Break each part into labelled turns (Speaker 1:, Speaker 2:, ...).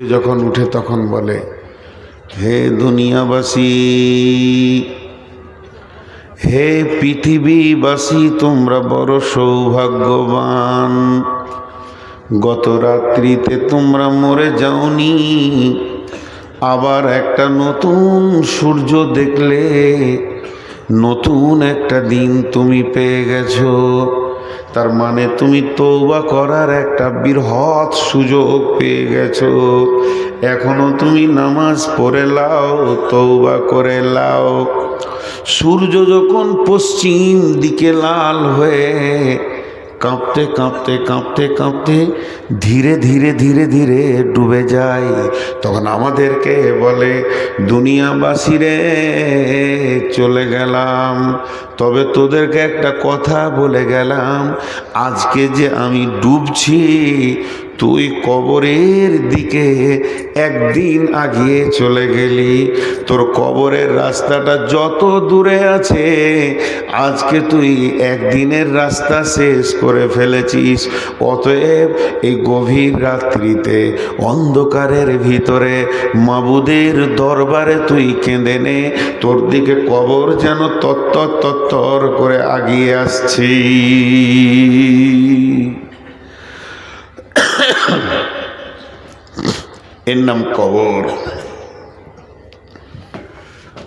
Speaker 1: যখন উঠে তখন বলে, হে দুনিয়াবাসী, হে পৃথিবীবাসী, তোমরা বড় সৌভাগ্যবান। গত রাত্রিতে তোমরা মরে যাওনি, আবার একটা নতুন সূর্য দেখলে, নতুন একটা দিন তুমি পেয়ে গেছো। তার মানে তুমি তওবা করার একটা বৃহৎ সুযোগ পেয়ে গেছো। এখনো তুমি নামাজ পড়ে লাও, তওবা করে লাও। সূর্য যখন পশ্চিম দিকে লাল হয়ে কাঁপতে কাঁপতে কাঁপতে কাঁপতে ধীরে ধীরে ধীরে ধীরে ডুবে যায়, তখন আমাদেরকে বলে, দুনিয়াবাসী রে, চলে গেলাম, তবে তোদেরকে একটা কথা বলে গেলাম, আজকে যে আমি ডুবছি, তুই কবরের দিকে একদিন আগিয়ে চলে গেলি। তোর কবরের রাস্তাটা যত দূরে আছে, আজকে তুই একদিনের রাস্তা শেষ করে ফেলেছিস। অতএব এই গভীর রাত্রিতে অন্ধকারের ভিতরে মাবুদের দরবারে তুই কেঁদে নে, তোর দিকে কবর যেন তত্তর তত্তর করে আগিয়ে আসছি। এর নাম কবর।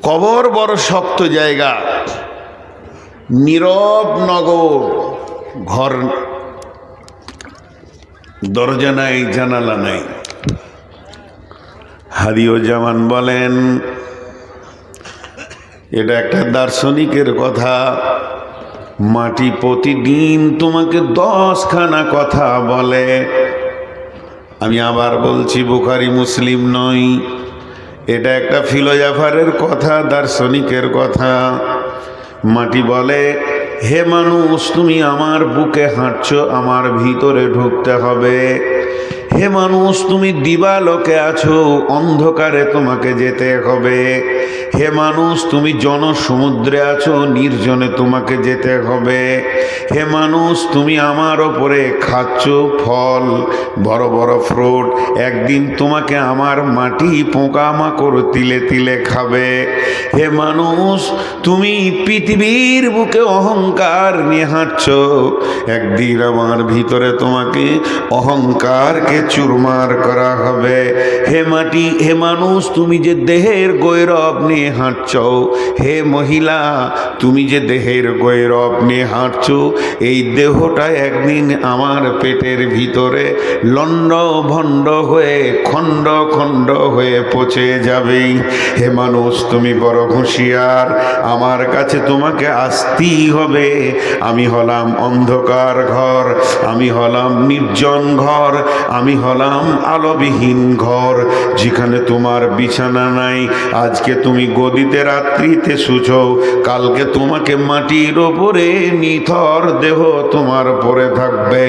Speaker 1: কবর বড় শক্ত জায়গা, নীরব নগর, ঘর, দরজা নাই, জানালা নাই। হাদিউজ্জামান বলেন, এটা একটা দার্শনিকের কথা। মাটি প্রতিদিন তোমাকে 10খানা কথা বলে। আমি আবার বলছি, বুখারী মুসলিম নয়, এটা একটা ফিলোজফারের কথা, দার্শনিকের কথা। মাটি বলে, হে মানুষ, তুমি আমার বুকে হাঁটছো, আমার ভিতরে ঢুকতে হবে। হে মানুষ, তুমি দিবালোকে আছো, অন্ধকারে তোমাকে যেতে হবে। হে মানুষ, তুমি জনসমুদ্রে আছো, নির্জনে তোমাকে যেতে হবে। হে মানুষ, তুমি আমার ওপরে খাচ্ছ ফল, বড় বড় ফ্রুট, একদিন তোমাকে আমার মাটি পোকামাকড় তিলে তিলে খাবে। হে মানুষ, তুমি পৃথিবীর বুকে অহংকার নিয়ে হাঁটছো, একদিন আমার ভিতরে তোমাকে অহংকারকে চুরমার করা হবে। হে মাটি, হে মানুষ, তুমি যে দেহের গৌরব নিয়ে হাঁটছো, হে মহিলা, তুমি যে দেহের গৌরব নিয়ে হাঁটছো, এই দেহটা একদিন আমার পেটের ভিতরে লন্ড ভণ্ড হয়ে খণ্ড খণ্ড হয়ে পচে যাবে। হে মানুষ, তুমি বড় হুঁশিয়ার, আমার কাছে তোমাকে আসতেই হবে। আমি হলাম অন্ধকার ঘর, আমি হলাম নির্জন ঘর, আমি হলাম আলোবিহীন ঘর, যেখানে তোমার বিছানা নাই। আজকে তুমি গদিতে রাত্রিতে শুছো, কালকে তোমাকে মাটির ওপরে নিথর দেহ তোমার পরে থাকবে।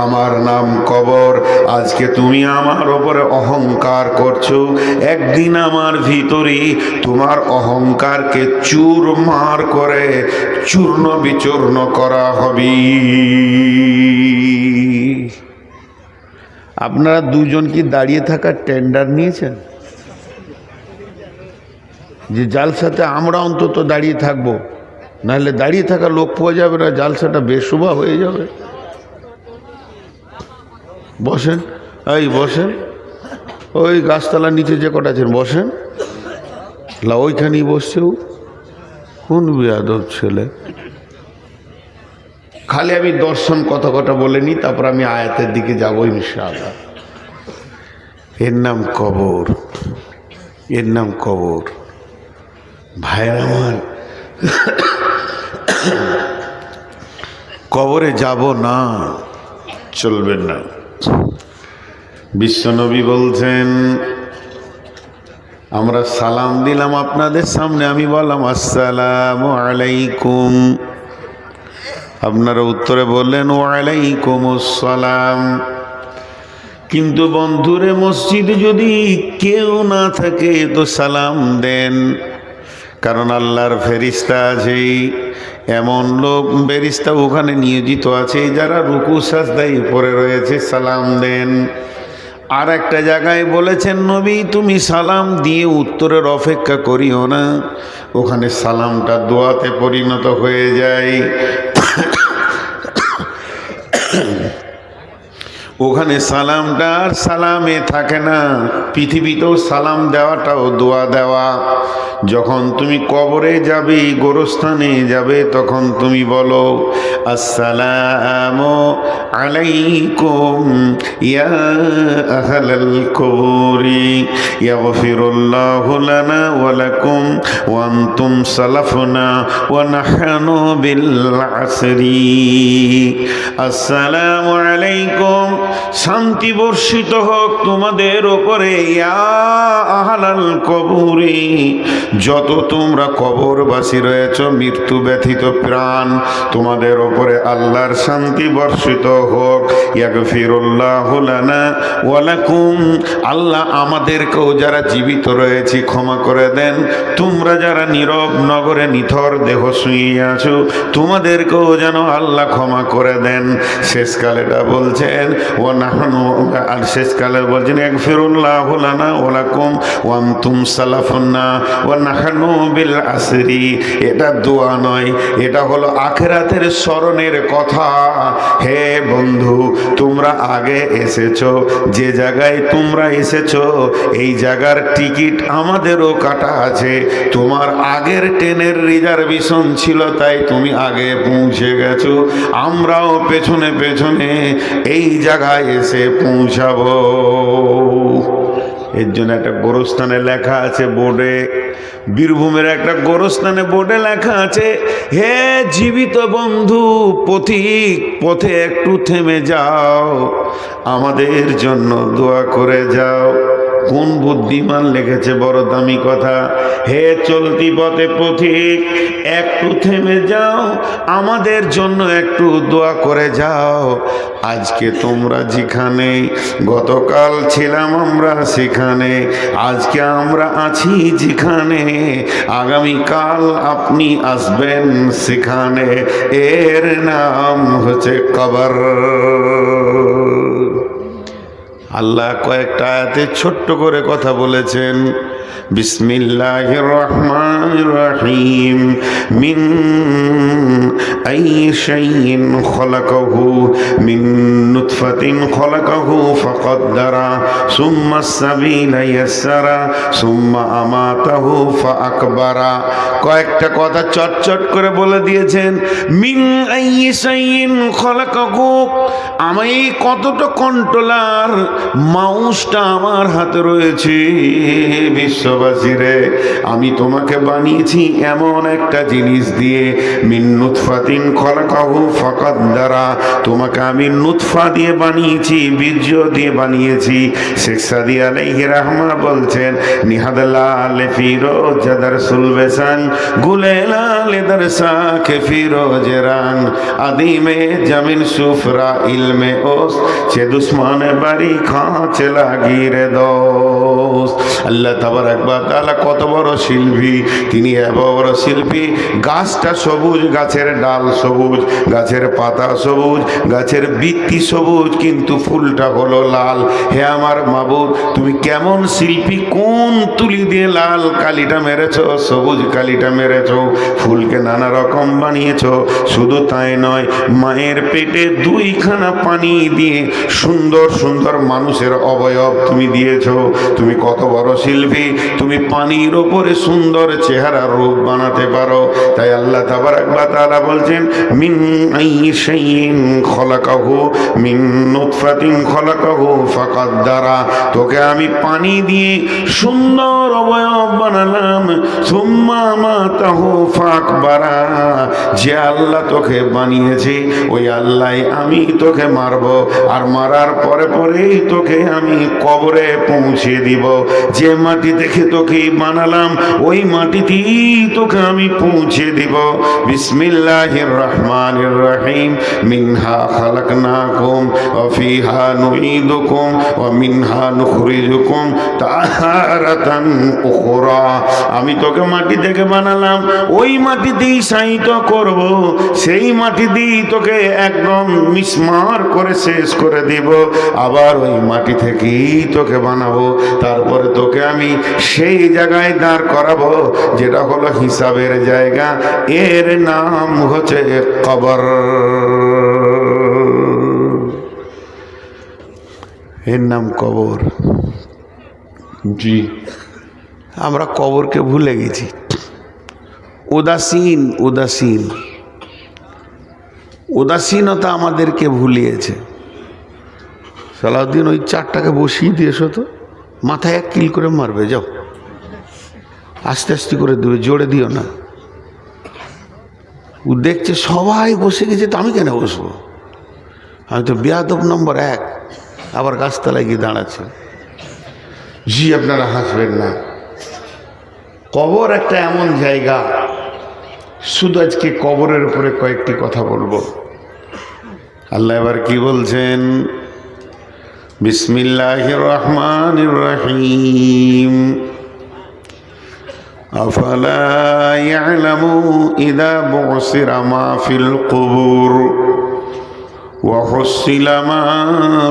Speaker 1: আমার নাম কবর। আজকে তুমি আমার ওপরে অহংকার করছো, একদিন আমার ভিতরে তোমার অহংকারকে চুরমার করে চূর্ণ বিচূর্ণ করা হবে। আপনারা দুজন কি দাঁড়িয়ে থাকার টেন্ডার নিয়েছেন? যে জালসাতে আমরা অন্তত দাঁড়িয়ে থাকবো, নাহলে দাঁড়িয়ে থাকা লোক পাওয়া যাবে না, জালসাটা বেশুভা হয়ে যাবে। বসেন, এই বসেন, ওই গাছতলার নিচে যে কটা আছেন বসেন। ওইখানেই বসছেও, কোন বেয়াদব ছেলে। খালি আমি দর্শন কথা বলে নিই, তারপর আমি আয়াতের দিকে যাবো ইনশাআল্লাহ। এর নাম কবর, এর নাম কবর। ভাইরা আমার, কবরে যাব না, চলবে না। বিশ্বনবী বলছেন, আমরা সালাম দিলাম আপনাদের সামনে, আমি বললাম আসসালামু আলাইকুম, আপনারা উত্তরে বললেন ওয়ালাইকুম আসসালাম। কিন্তু বন্ধুরে, মসজিদে যদি কেউ না থাকে তো সালাম দেন, কারণ আল্লাহর ফেরেশতা আছে, এমন লোক ফেরেশতা ওখানে নিয়োজিত আছে যারা রুকু সাজদায় পড়ে রয়েছে, সালাম দেন। আর একটা জায়গায় বলেছেন নবী তুমি সালাম দিয়ে উত্তরের অপেক্ষা করিও না, ওখানে সালামটা দোয়াতে পরিণত হয়ে যায়। ওখানে সালামটা আর সালামে থাকে না, পৃথিবীতেও সালাম দেওয়াটাও দোয়া দেওয়া। যখন তুমি কবরে যাবে, গোরস্থানে যাবে, তখন তুমি বলো আসসালামু আলাইকুম ইয়া আহলাল কবরি ইয়াগফিরুল্লাহু লানা ওয়া লাকুম ওয়া আনতুম সালাফুনা ওয়া নাহনু বিল আসরি। আসসালামু আলাইকুম, শান্তি বর্ষিত হোক তোমাদের ওপরে, ইয়া আহলাল কবরি, যত তোমরা কবরবাসী রয়েছ, মৃত্যু ব্যথিত প্রাণ, তোমাদের ওপরে আল্লাহর শান্তি বর্ষিত হোক। ইয়াগফিরুল্লাহু লানা ওয়া লাকুম, আল্লাহ আমাদেরকেও যারা জীবিত রয়েছি ক্ষমা করে দেন, তোমরা যারা নীরব নগরে নিথর দেহ শুয়ে আছো তোমাদেরকেও যেন আল্লাহ ক্ষমা করে দেন। শেষকালেটা বলছেন ও নাহনু, আর শেষকালে বলছেন ইয়াগফিরুল্লাহু লানা ওয়া লাকুম ওয়া আনতুম সালাফুনা ওয়া নাহনু বিল আসরি। এটা দোয়া নয়, এটা হলো আখিরাতের স্মরণের কথা। হে বন্ধু, তোমরা আগে এসেছো, যে জায়গায় তোমরা এসেছো এই জায়গার টিকিট আমাদেরও কাটা আছে। তোমার আগের ট্রেনের রিজার্ভেশন ছিল তাই তুমি আগে পৌঁছে গেছো, আমরাও পেছনে পেছনে এই জায়গায় এসে পৌঁছাবো। এর জন্য একটা গোরস্থানে লেখা আছে বোর্ডে, বীরভূমের একটা গোরস্থানে বোর্ডে লেখা আছে, হে জীবিত বন্ধু পথিক, পথে একটু থেমে যাও, আমাদের জন্য দোয়া করে যাও। কোন বুদ্ধিমান লিখেছে বড় দামি কথা, হে চলতি পথে পথিক একটু থেমে যাও, আমাদের জন্য একটু দোয়া করে যাও। আজকে তোমরা যেখানে, গতকাল ছিলাম আমরা সেখানে, আজকে আমরা আছি যেখানে, আগামীকাল আপনি আসবেন সেখানে, এর নাম হচ্ছে কবর। আল্লাহ কয়েকটা আয়াতে ছোট্ট করে কথা বলেছেন। বিসমিল্লাহির রহমানির রহিম, মিন আইয়ি শাইইন খলাকাহু, মিন নুতফাতিন খলাকাহু ফাকাদ্দারা, সুম্মা সাবিলা ইয়াসসারা, সুম্মা আমাতাহু ফাআকবারা। কয়েকটা কথা চটচট করে বলে দিয়েছেন। মিন আইয়ি শাইইন খলাকাহু, আমি কতটা কন্ট্রোলার, মাউসটা আমার হাতে রয়েছে। বিশ্ববাসীরে, আমি তোমাকে বানিয়েছি এমন একটা জিনিস দিয়ে, মিন নুতফাতিন খলাকাহু ফাকাদ্দারা, তোমাকে আমি নুতফা দিয়ে বানিয়েছি, বীর্য দিয়ে বানিয়েছি। শেখ সাদি আলাইহি রাহমা বলছেন, নিহাদাল ফিরোজ দারসুল বেসান, গুলেলা লেদারসা কে ফিরোজ রাং, আদিমে জামিন সুফরা ইলমে ওস, সে দুশ্মনে বাড়ি খাঁচে লাগি রে দোস্ত। আল্লাহ তাবারক ওয়া তাআলা কত বড় শিল্পী, তিনি এত বড় শিল্পী। গাছটা সবুজ, গাছের ডাল সবুজ, গাছের পাতা সবুজ, গাছের বৃত্তি সবুজ, কিন্তু ফুলটা হলো লাল। হে আমার মাবুদ, তুমি কেমন শিল্পী, কোন তুলি দিয়ে লাল কালিটা মেরেছো, সবুজ কালিটা মেরেছো, ফুলকে নানা রকম বানিয়েছো। শুধু তাই নয়, মায়ের পেটে দুইখানা পানি দিয়ে সুন্দর সুন্দর মানুষের অবয়ব তুমি দিয়েছো। তুমি কত বড় শিল্পী, তুমি পানির ওপরে সুন্দর চেহারা রূপ বানাতে পারো। তাই আল্লাহ তাবারক ওয়া তাআলা বলছেন, মিন আইয়ি শাইইন খলাকাহু, মিন নুতফাতিন খলাকাহু ফাকাদ্দারা, তোকে আমি পানি দিয়ে সুন্দর অবয়ব বানালাম। সুম্মা আমাতাহু ফাকবারা, যে আল্লাহ তোকে বানিয়েছে ওই আল্লাহ আমি তোকে মারব, আর মারার পরে পরেই তোকে আমি কবরে পৌঁছে দিব। যে যে মাটি দেখে তোকে বানালাম ওই মাটিতেই তোকে আমি পৌঁছে দিব। বিসমিল্লাহির রহমানির রহিম। মিনহা খালাকনাকুম ওয়া ফিহা নুঈদুকুম ওয়া মিনহা নুখরিজুকুম তাহারাতান উখরা। আমি তোকে মাটি থেকে বানালাম, ওই মাটিতেই শায়িত করব, সেই মাটি দিয়ে তোকে একদম মিসমার করে শেষ করে দিব, আবার ওই মাটি থেকেই তোকে বানাবো, তারপরে তোকে আমি সেই জায়গায় দাঁড় করাবো যেটা হলো হিসাবের জায়গা। এর নাম হচ্ছে কবর। এর নাম কবর। জি, আমরা কবরকে ভুলে গেছি। উদাসীন উদাসীন উদাসীনতা আমাদেরকে ভুলিয়েছে। সালাউদ্দিন ওই চারটাকে বসিয়ে দিয়েছো তো, মাথায় এক কিল করে মারবে, যাও আস্তে আস্তে করে দেবে, জোরে দিও না। ও দেখছে সবাই বসে গেছে, তো আমি কেন বসবো? আমি তো বেয়াদব নম্বর 1, আবার গাছতলায় গিয়ে দাঁড়াচ্ছে। জি, আপনারা হাসবেন না। কবর একটা এমন জায়গা, শুধু আজকে কবরের উপরে কয়েকটি কথা বলবো। আল্লাহ এবার কি বলছেন? বিসমিল্লাহির রহমানির রহিম। আফালা ইয়ালামু ইযা বুসিরা মা ফিল কুবুর ওয়া হুসিলা মা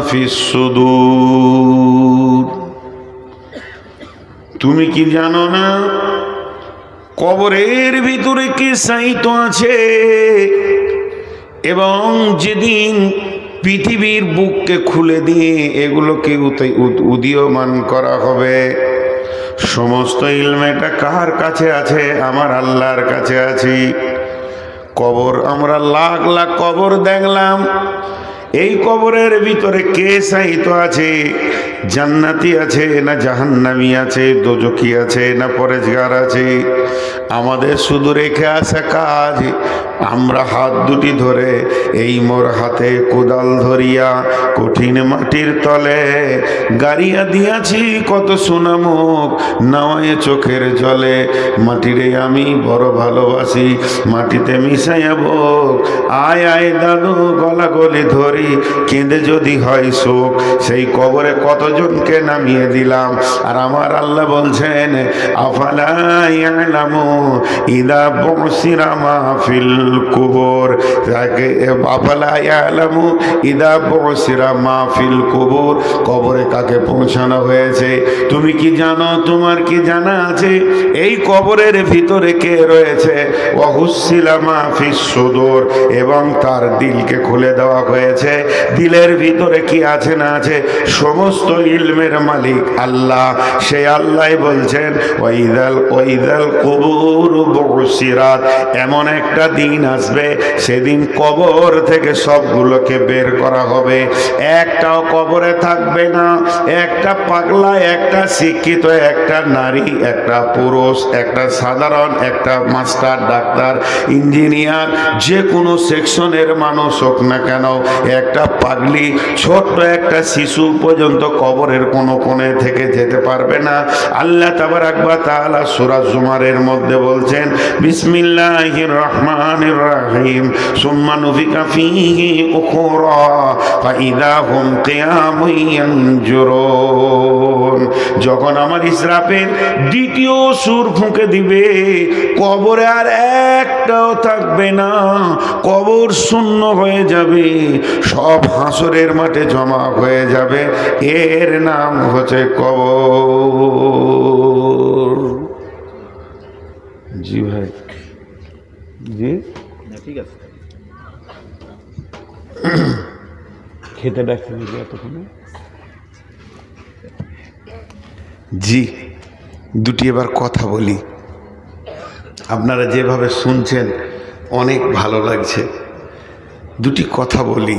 Speaker 1: ফিস সুদূর। তুমি কি জানো না কবরের ভিতরে কে শায়িত আছে? এবং যেদিন পৃথিবীর বুককে খুলে দিয়ে এগুলোকে উদীয়মান করা হবে, সমস্ত ইলমেটা কার কাছে আছে? আমার আল্লাহর কাছে আছে। কবর, আমরা লাখ লাখ কবর দেখলাম, এই কবরের ভিতরে কে শায়িত আছে? জান্নাতি আছে না জাহান্নামী আছে, দোজখী আছে না পরেজগার আছে? আমাদের শুধু রেখে আসা কাজ, আমরা হাত দুটি ধরে এই মোর হাতে কোদাল ধরিয়া কঠিন মাটির তলে গাড়িয়া দিয়াছি কত সোনামুখ নাওয়ায় চোখের জলে। মাটিরে আমি বড় ভালোবাসি, মাটিতে মিশাইয়াব। আয় আয় দাদু গলা গলি ধরি, কেঁদে যদি হয় শোক, সেই কবরে কতজনকে নামিয়ে দিলাম। আর আমার আল্লাহ বলছেন আফালা ইয়ালামু ইযা বুসিরা মা ফিল কুবুর। আফালা ইয়ালামু ইযা বুসিরা মা ফিল কুবুর। কবরে কাকে পৌঁছানো হয়েছে তুমি কি জানো? তোমার কি জানা আছে এই কবরের ভিতরে কে রয়েছে? ওয়া হুসিলা মা ফিস সুদূর, এবং তার দিলকে খুলে দেওয়া হয়েছে। দিলের ভিতরে কি আছে না আছে সমস্ত ইলমের মালিক আল্লাহ। সেই আল্লাহ বলছেন ওয়াইদাল কুবুর বুসিরাত। এমন একটা দিন আসবে, সেদিন কবর থেকে সবগুলোকে বের করা হবে, একটাও কবরে থাকবে না। একটা পাগলা, একটা শিক্ষিত, একটা নারী, একটা পুরুষ, একটা সাধারণ, একটা মাস্টার, ডাক্তার, ইঞ্জিনিয়ার, যে কোনো সেকশনের মানুষ হোক না কেন, একটা পাগলি, ছোট্ট একটা শিশু পর্যন্ত কবরের কোনো কোণে থেকে যেতে পারবে না। আল্লাহ তাবারাক ওয়া তাআলা সূরা জুমারের মধ্যে বলছেন বিসমিল্লাহির রহমানির রহিম। সুম্মা নুফিকা ফীহি উখরা ফাইযা হুম কিয়ামুন ইয়ানজুরুন। যখন আমার ইসরাফিল দ্বিতীয় সুর ফুঁকে দিবে, কবরে আর একটাও থাকবে না, কবর শূন্য হয়ে যাবে, সব হাসরের মাঠে জমা হয়ে যাবে। এর নাম হচ্ছে কবর। জি ভাই, জি ঠিক আছে। খেতে ডাকতে দিবি এতক্ষণে। জি, দুটি এবার কথা বলি। আপনারা যেভাবে শুনছেন অনেক ভালো লাগছে। দুটি কথা বলি।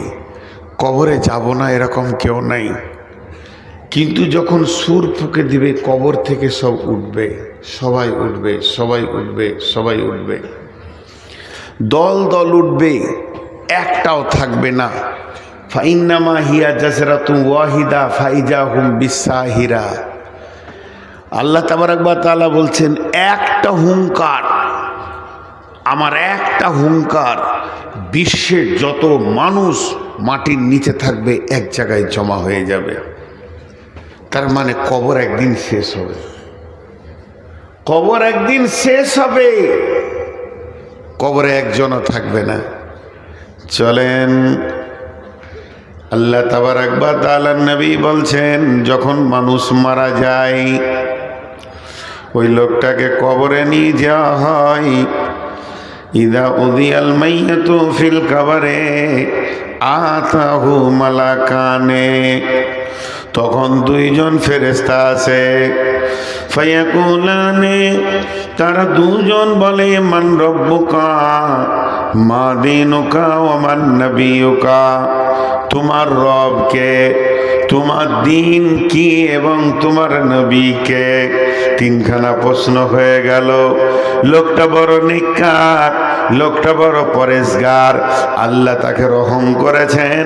Speaker 1: কবরে যাব না এরকম কেউ নাই, কিন্তু যখন সুর ফুঁকে দিবে কবর থেকে সব উঠবে, সবাই উঠবে, সবাই উঠবে, সবাই উঠবে, দল দল উঠবে, একটাও থাকবে না। ফাইন্নামা হিয়া জাসরাতুন ওয়াহিদা ফাইজা হুম বিসাহিরা। আল্লাহ তাবারক ওয়া তাআলা বলছেন, একটা হুঙ্কার, আমার একটা হুঙ্কার, বিশ্বের যত মানুষ মাটির নিচে থাকবে এক জায়গায় জমা হয়ে যাবে। তার মানে কবর একদিন শেষ হবে, কবর একদিন শেষ হবে, কবরে একজনও থাকবে না। চলেন, আল্লাহ তাবারক ওয়া তাআলা নবী বলছেন, যখন মানুষ মারা যায় ওই লোকটাকে কবরে নিয়ে যাওয়া হয়। ইদা উদিয়াল মাইয়াতু ফিল কবরে আতাহু মালাকানে, তখন দুইজন ফেরেশতা আছে। ফায়াকুলানে, তারা দুজন বলে, মান রব্বুকা মা দীনুকা ওয়া মান নবিয়ুকা, তোমার রবকে, তোমার দিন কি এবং তোমার নবীকে। তিনখানা প্রশ্ন হয়ে গেল। লোকটা বড় নেককার, লোকটা বড় পরেশগার, আল্লাহ তাকে রহম করেছেন,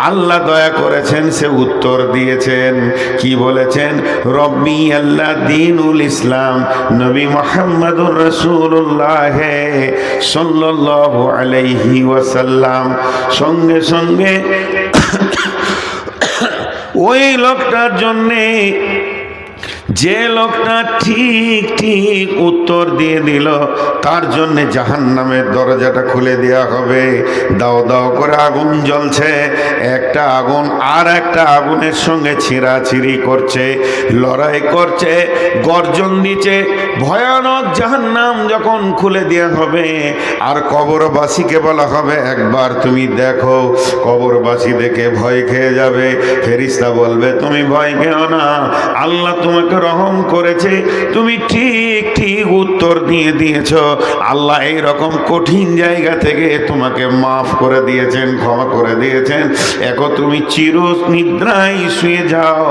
Speaker 1: আল্লাহ দয়া করেছেন, সে উত্তর দিয়েছেন। কি বলেছেন? রব্বি আল্লাহ দীনুল ইসলাম, নবী মুহাম্মদুর রাসূলুল্লাহ সাল্লাল্লাহু আলাইহি ওয়াসাল্লাম। সঙ্গে সঙ্গে ওই লোকটার জন্যে, যে লোকটা ঠিক ঠিক উত্তর দিয়ে দিল, তার জন্য জাহান্নামের দরজাটা খুলে দেওয়া হবে। দাও দাও করে আগুন জ্বলছে, একটা আগুন আর একটা আগুনের সঙ্গে ছিঁড়াছিঁড়ি করছে, লড়াই করছে, গর্জন দিচ্ছে। ভয়ানক জাহান্নাম যখন খুলে দেওয়া হবে আর কবরবাসীকে বলা হবে, একবার তুমি দেখো। কবরবাসী দেখে ভয় খেয়ে যাবে। ফেরেশতা বলবে, তুমি ভয় খেও না, আল্লাহ তোমাকে রহম করেছে, তুমি ঠিক ঠিক উত্তর দিয়ে দিয়েছ, আল্লাহ এই রকম কঠিন জায়গা থেকে তোমাকে মাফ করে দিয়েছেন, ক্ষমা করে দিয়েছেন। এখন তুমি চির নিদ্রায় শুয়ে যাও।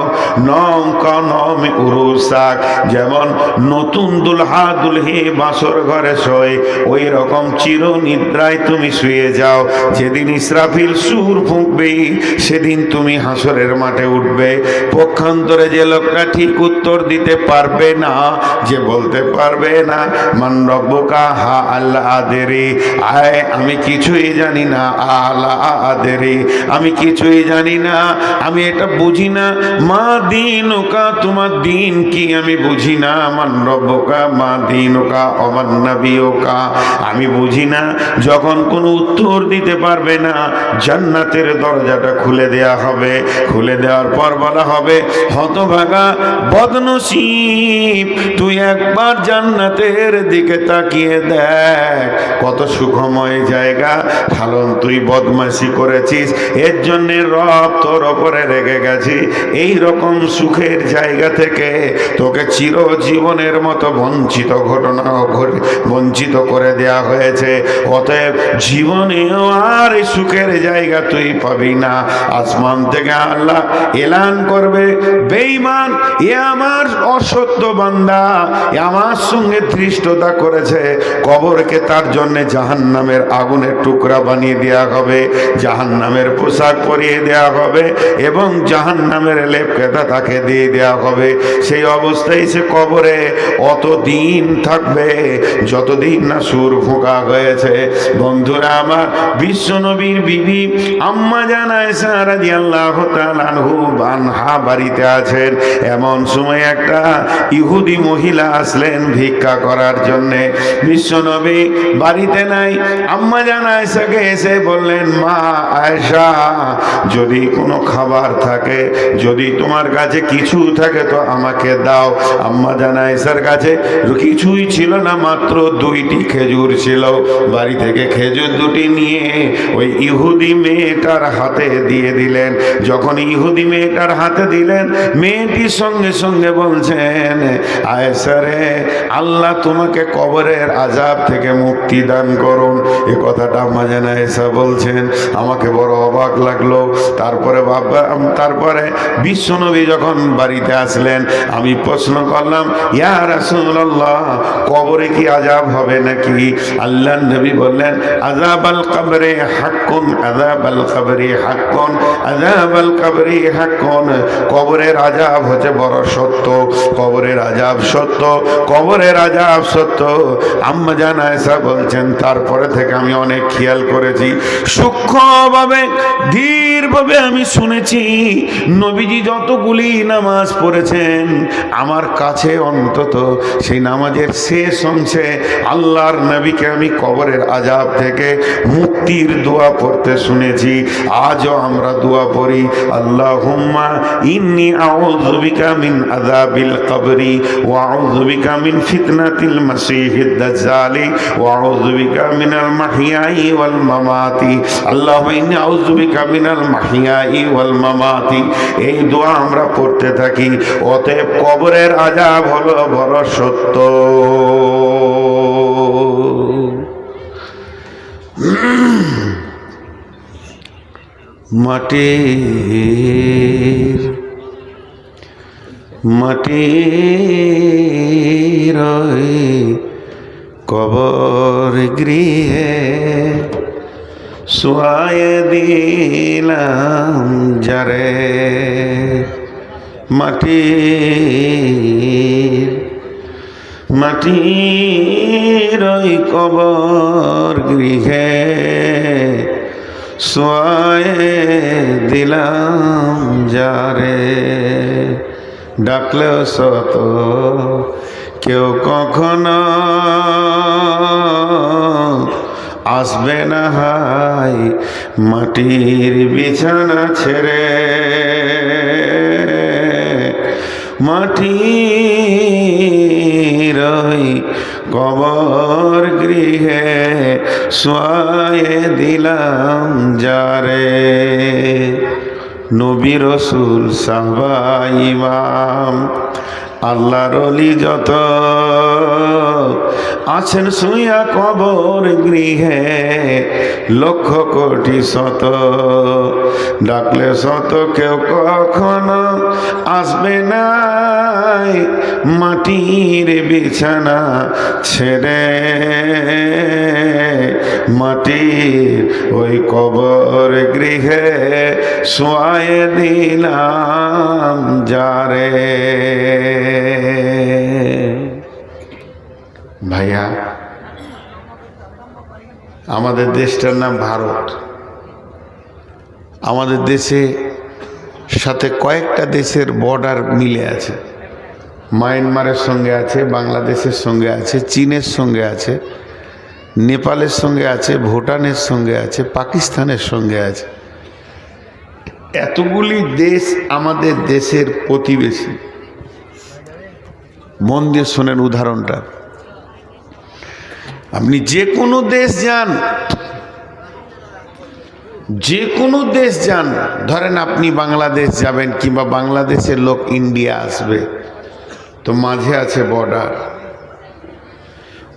Speaker 1: নম কনম উরুসাক, যেমন নতুন দুলহা দুলহি বাসর ঘরে শোয়, ওই রকম চির নিদ্রায় তুমি শুয়ে যাও। যেদিন ইসরাফিল সুর ফুঁকবে সেদিন তুমি হাসরের মাঠে উঠবে। পক্ষান্তরে যে লোকটা ঠিক উত্তর দিতে পারবে না, যে বলতে পারবে না, মান রব্বুকা, হা আল্লাহ আদেরি, আয় আমি কিছুই জানি না, আল্লাহ আদেরি, আমি কিছুই জানি না, আমি এটা বুঝি না। মা দীনুকা, তোমার দিন কি আমি বুঝি না। মান রব্বুকা মা দীনুকা ওমান নবিয়ুকা, আমি বুঝি না। যখন কোনো উত্তর দিতে পারবে না, জান্নাতের দরজাটা খুলে দেয়া হবে। খুলে দেওয়ার পর বলা হবে, হতভাগা বদনসিব, তুই একবার জান্নাতের দিকে তাকিয়ে দেখ, কত সুখময় জায়গা। কারণ তুই বদমাশি করেছিস, এর জন্য রব তোর ওপরে রেগে গেছি। এই রকম সুখের জায়গা থেকে তোকে চিরজীবনের মতো বঞ্চিত বঞ্চিত করে দেয়া হয়েছে। অতএব জীবনেও আর এই সুখের জায়গা তুই পাবি না। আসমান থেকে আল্লাহ এলান করবে, বেঈমান, এ আমার অসত্য বান্দা, এ আমার সঙ্গে ধৃষ্টতা করেছে। কবরকে তার জন্য জাহান্নামের আগুনের টুকরা বানিয়ে দেওয়া হবে, জাহান্নামের পোশাক পরিয়ে দেওয়া হবে এবং জাহান্নামের লেপকেতা তাকে দিয়ে দেওয়া হবে। সেই অবস্থায় সে কবরে অতদিন থাকবে যতদিন না সুর ফোঁকা হয়েছে। বন্ধুরা আমার, বিশ্ব নবীর বিবি আম্মা জান আয়েশা রাদিয়াল্লাহু তাআলা আনহা বাড়িতে আছেন। এমন সময় একটা ইহুদি মহিলা আসলেন ভিক্ষা করার জন্যে। বিশ্ব নবী বাড়িতে নাই। আম্মা জান আয়েশাকে এসে বললেন, মা আয়েশা, যদি কোনো খাবার থাকে, যদি তোমার কাছে কিছু থাকে তো আমাকে দাও। আম্মা জান আয়েশার কাছে কিছুই ছিল না, মাত্র 2টি খেজুর ছিল। বাড়ি থেকে খেজুর 2টি নিয়ে ওই ইহুদি মেয়েটার হাতে দিয়ে দিলেন। যখন ইহুদি মেয়েটার হাতে দিলেন, মেয়েটির সঙ্গে সঙ্গে বলছেন, আয়েশা রে, আল্লাহ তোমাকে কবরের আযাব থেকে মুক্তি দান করুন। এ কথাটা আম্মা জান আয়েশা বলছেন। আমাকে বড় অবাক লাগলো। তারপরে বিশ্বনবী যখন বাড়িতে আসলেন, আমি প্রশ্ন করলাম, ইয়া রাসূলুল্লাহ, রাসূলুল্লাহ, কবরে কি আযাব হবে নাকি? আল্লাহর নবী বললেন, আযাবাল কবরে হাক্কুন, আযাবাল কবরে হাক্কুন, আযাবাল কবরে হাক্কুন। কবরের আযাব হচ্ছে বড় সত্য, কবরের আযাব সত্য, কবরের আযাব সত্য। আম্মা জান আয়েশা বলছেন, তারপরে থেকে আমি অনেক খেয়াল করেছি, সূক্ষ্মভাবে ধীরভাবে আমি শুনেছি, নবীজি যতগুলি নামাজ পড়েছেন আমার কাছে অন্তত সেই নামাজের শেষ অংশে আল্লাহর নবীকে আমি কবরের আযাব থেকে মুক্তির দোয়া পড়তে শুনেছি। আজও আমরা দোয়া পড়ি, আল্লাহুম্মা ইন্নী আউযু বিকা মিন আযাবিল কবরি ওয়া আউযু বিকা মিন ফিতনাতিল মাসীহিদ দাজ্জালি ওয়া আউযু বিকা মিনাল মাহইয়াই ওয়াল মামাতি। আল্লাহুম্মা ইন্নী আউযু বিকা মিনাল মাহইয়াই ওয়াল মামাতি। এই দোয়া আমরা পড়তে থাকি। অতএব কবরের আযাব হলো বড় সত্য। মাটির কবর গৃহে শুয়ায়ে দিলাম যারে, মাটির কবর গৃহে শুয়ায়ে দিলাম যারে। ডাকলেও শত কেউ কখনো আসবে না হায় মাটির বিছানা ছেড়ে, মাটির কবর গৃহে শুয়ায়ে দিলাম যারে। নবী রাসূল সাহাবা ইমাম আল্লাহর ওলি যত আছেন শুইয়া কবর গৃহে লক্ষ কোটি শত, ডাকলে শত কেউ কখনো আসবে না মাটির বিছানা ছেড়ে, মাটির ওই কবর গৃহে শুয়ায়ে দিলাম যারে। ভাইয়া, আমাদের দেশটার নাম ভারত। আমাদের দেশে সাথে কয়েকটা দেশের বর্ডার মিলে আছে। মায়ানমারের সঙ্গে আছে, বাংলাদেশের সঙ্গে আছে, চীনের সঙ্গে আছে, নেপালের সঙ্গে আছে, ভুটানের সঙ্গে আছে, পাকিস্তানের সঙ্গে আছে। এতগুলি দেশ আমাদের দেশের প্রতিবেশী। মন দিয়ে শোনেন উদাহরণটা। আপনি যে কোনো দেশ যান, যে কোনো দেশ যান, ধরেন আপনি বাংলাদেশ যাবেন কিংবা বাংলাদেশের লোক ইন্ডিয়া আসবে, তো মাঝে আছে বর্ডার।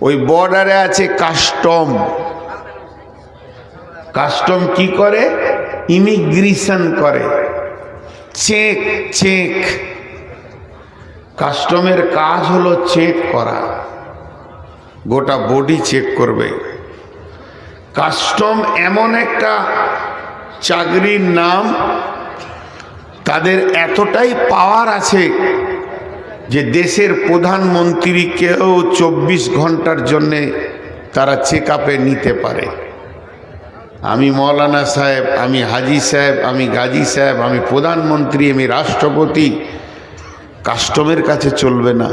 Speaker 1: ওই বর্ডারে আছে কাস্টম। কাস্টম কি করে? ইমিগ্রেশন করে, চেক। কাস্টমের কাজ হলো চেক করা, গোটা বডি চেক করবে। কাস্টম এমন একটা চাকরির নাম, তাদের এতটাই পাওয়ার আছে যে দেশের প্রধানমন্ত্রীকেও 24 ঘন্টার জন্যে তারা চেক আপে নিতে পারে। আমি মৌলানা সাহেব, আমি হাজি সাহেব, আমি গাজী সাহেব, আমি প্রধানমন্ত্রী, আমি রাষ্ট্রপতি, কাস্টমের কাছে চলবে না।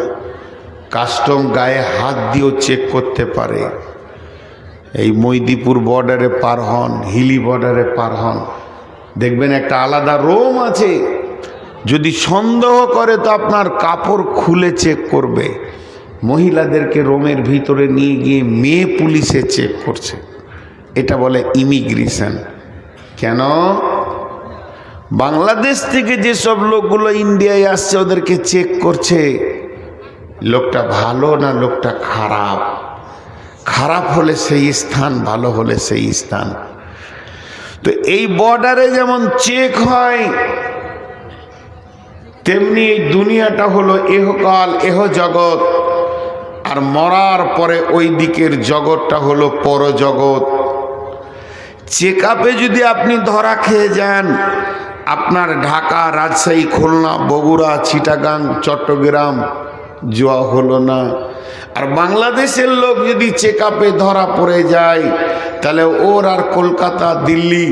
Speaker 1: কাস্টম গায়ে হাত দিয়েও চেক করতে পারে। এই মৈদিপুর বর্ডারে পার হন, হিলি বর্ডারে পার হন, দেখবেন একটা আলাদা রোম আছে। যদি সন্দেহ করে তো আপনার কাপড় খুলে চেক করবে। মহিলাদেরকে রোমের ভিতরে নিয়ে গিয়ে মেয়ে পুলিশে চেক করছে। এটা বলে ইমিগ্রেশন। কেন? বাংলাদেশ থেকে যেসব লোকগুলো ইন্ডিয়ায় আসছে ওদেরকে চেক করছে, লোকটা ভালো না লোকটা খারাপ। খারাপ হলে সেই স্থান, ভালো হলে সেই স্থান। তো এই বর্ডারে যেমন চেক হয়, তেমনি এই দুনিয়াটা হলো এহকাল, এহ জগৎ। আর মরার পরে ওই দিকের জগৎটা হলো পরজগৎ। চেক আপে যদি আপনি ধরা খেয়ে যান, আপনার ঢাকা, রাজশাহী, খুলনা, বগুড়া, চিটাগাং, চট্টগ্রাম যাওয়া হলো না। আর বাংলাদেশের লোক যদি চেক আপে ধরা পড়ে যায়, তাহলে ওর আর কলকাতা, দিল্লি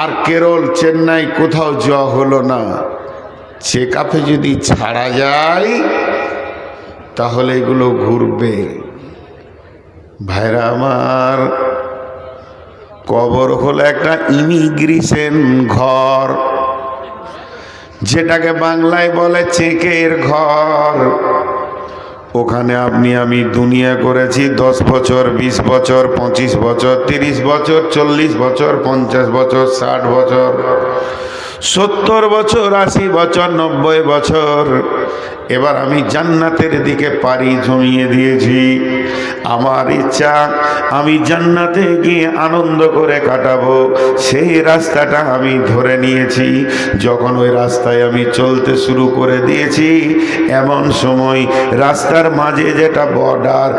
Speaker 1: আর কেরল, চেন্নাই কোথাও যাওয়া হলো না। চেক আপে যদি ছাড়া যায় তাহলে এগুলো ঘুরবে। ভাইরা আমার, কবর হলো একটা ইমিগ্রেশন ঘর, যেটাকে বাংলায় বলে চেকের ঘর। ওখানে আপনি আমি দুনিয়া করেছি 10 বছর, 20 বছর, 25 বছর, 30 বছর, 40 বছর, 50 বছর, 60 বছর, 70 বছর, 80 বছর, 90 বছর। এবার আমি জান্নাতের দিকে পাড়ি জমিয়ে দিয়েছি। আমার ইচ্ছা আমি জান্নাতে গিয়ে আনন্দ করে কাটাবো, সেই রাস্তাটা আমি ধরে নিয়েছি। যখন ওই রাস্তায় আমি চলতে শুরু করে দিয়েছি, এমন সময় রাস্তার মাঝে যেটা বর্ডার,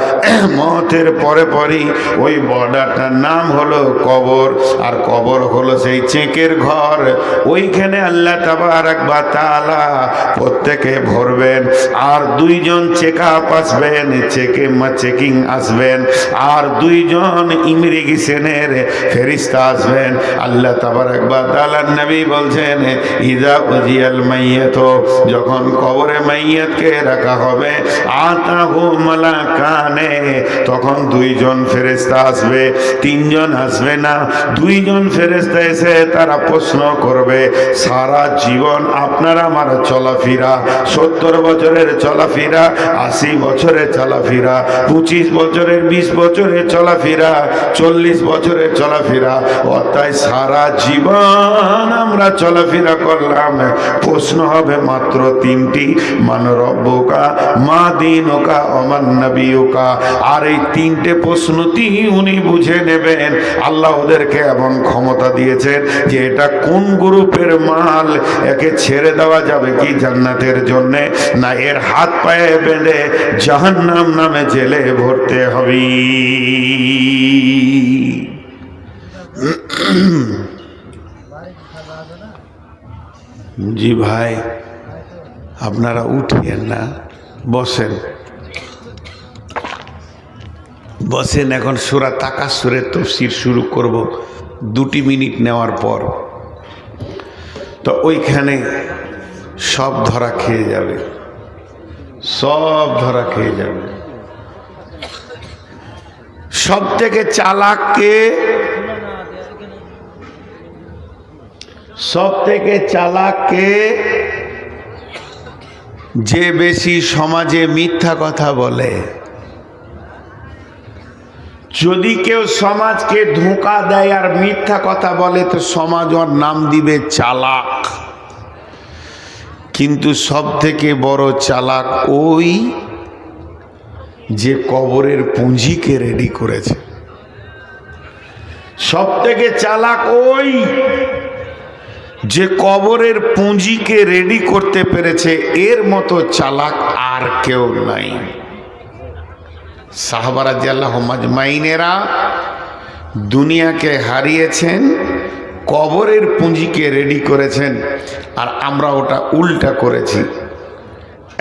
Speaker 1: মতের পরে পরই ওই বর্ডারটার নাম হলো কবর। আর কবর হলো সেই চেকের ঘর। ওইখানে আল্লাহ তাবারাক ওয়া তাআলা প্রত্যেকে ভরবেন। আর 2 জন চেকআপ আসবেন, চেকিং আসবেন, আর 2 জন ইমিগ্রেশনের ফেরেশতা আসবেন। আল্লাহ তাবারাক ওয়া তাআলা নবী বলছেন, ইযা উজিয়াল মাইয়াত, যখন কবরে মাইয়াতকে রাখা হবে, আতাহু মালাকানে, তখন 2 জন ফেরেশতা আসবে, 3 জন আসবে না। 2 জন ফেরেশতা এসে তারা প্রশ্ন করবে, সারা জীবন আপনার আমার চলাফেরা, 70 বছরের চলাফেরা, 80 বছরের চলাফেরা, 25 বছরের, 20 বছরের চলাফেরা, 40 বছরের চলাফেরা, অর্থাৎ সারা জীবন আমরা চলাফেরা করলাম। প্রশ্ন হবে মাত্র 3টি, মান রব্বুকা, মা দীনুকা, ওমান নবিয়ুকা। আর এই 3টে প্রশ্নটি উনি বুঝে নেবেন। আল্লাহ ওদেরকে এমন ক্ষমতা দিয়েছেন যে এটা কোন গ্রুপের মাল, একে ছেড়ে দেওয়া যাবে কি জান্নাতের জন্যে, না এর হাত পায়ে বেঁধে জাহান্নাম নামে জেলে ভরতে হবে। জি ভাই, আপনারা উঠিয়েন না, বসেন বসেন। এখন সূরা তাকাসুরের তাফসীর শুরু করব 2 মিনিট নেওয়ার পর। তো ওইখানে সব ধরা খেয়ে যাবে, সব ধরা খেয়ে যাবে। সব থেকে চালাক কে? সব থেকে চালাক কে? যে বেশি সমাজে মিথ্যা কথা বলে। যদি কেউ সমাজকে ধোঁকা দেয় আর মিথ্যা কথা বলে, তো সমাজ ওর নাম দিবে চালাক। কিন্তু সব থেকে বড় চালাক ওই যে কবরের পুঁজিকে রেডি করেছে। সব থেকে চালাক ওই যে কবরের পুঁজিকে রেডি করতে পেরেছে। এর মতো চালাক আর কেউ নাই। সাহাবা রাদিয়াল্লাহু আজমাইনেরা দুনিয়াকে হারিয়েছেন, কবরের পুঁজিকে রেডি করেছেন, আর আমরা ওটা উল্টা করেছি।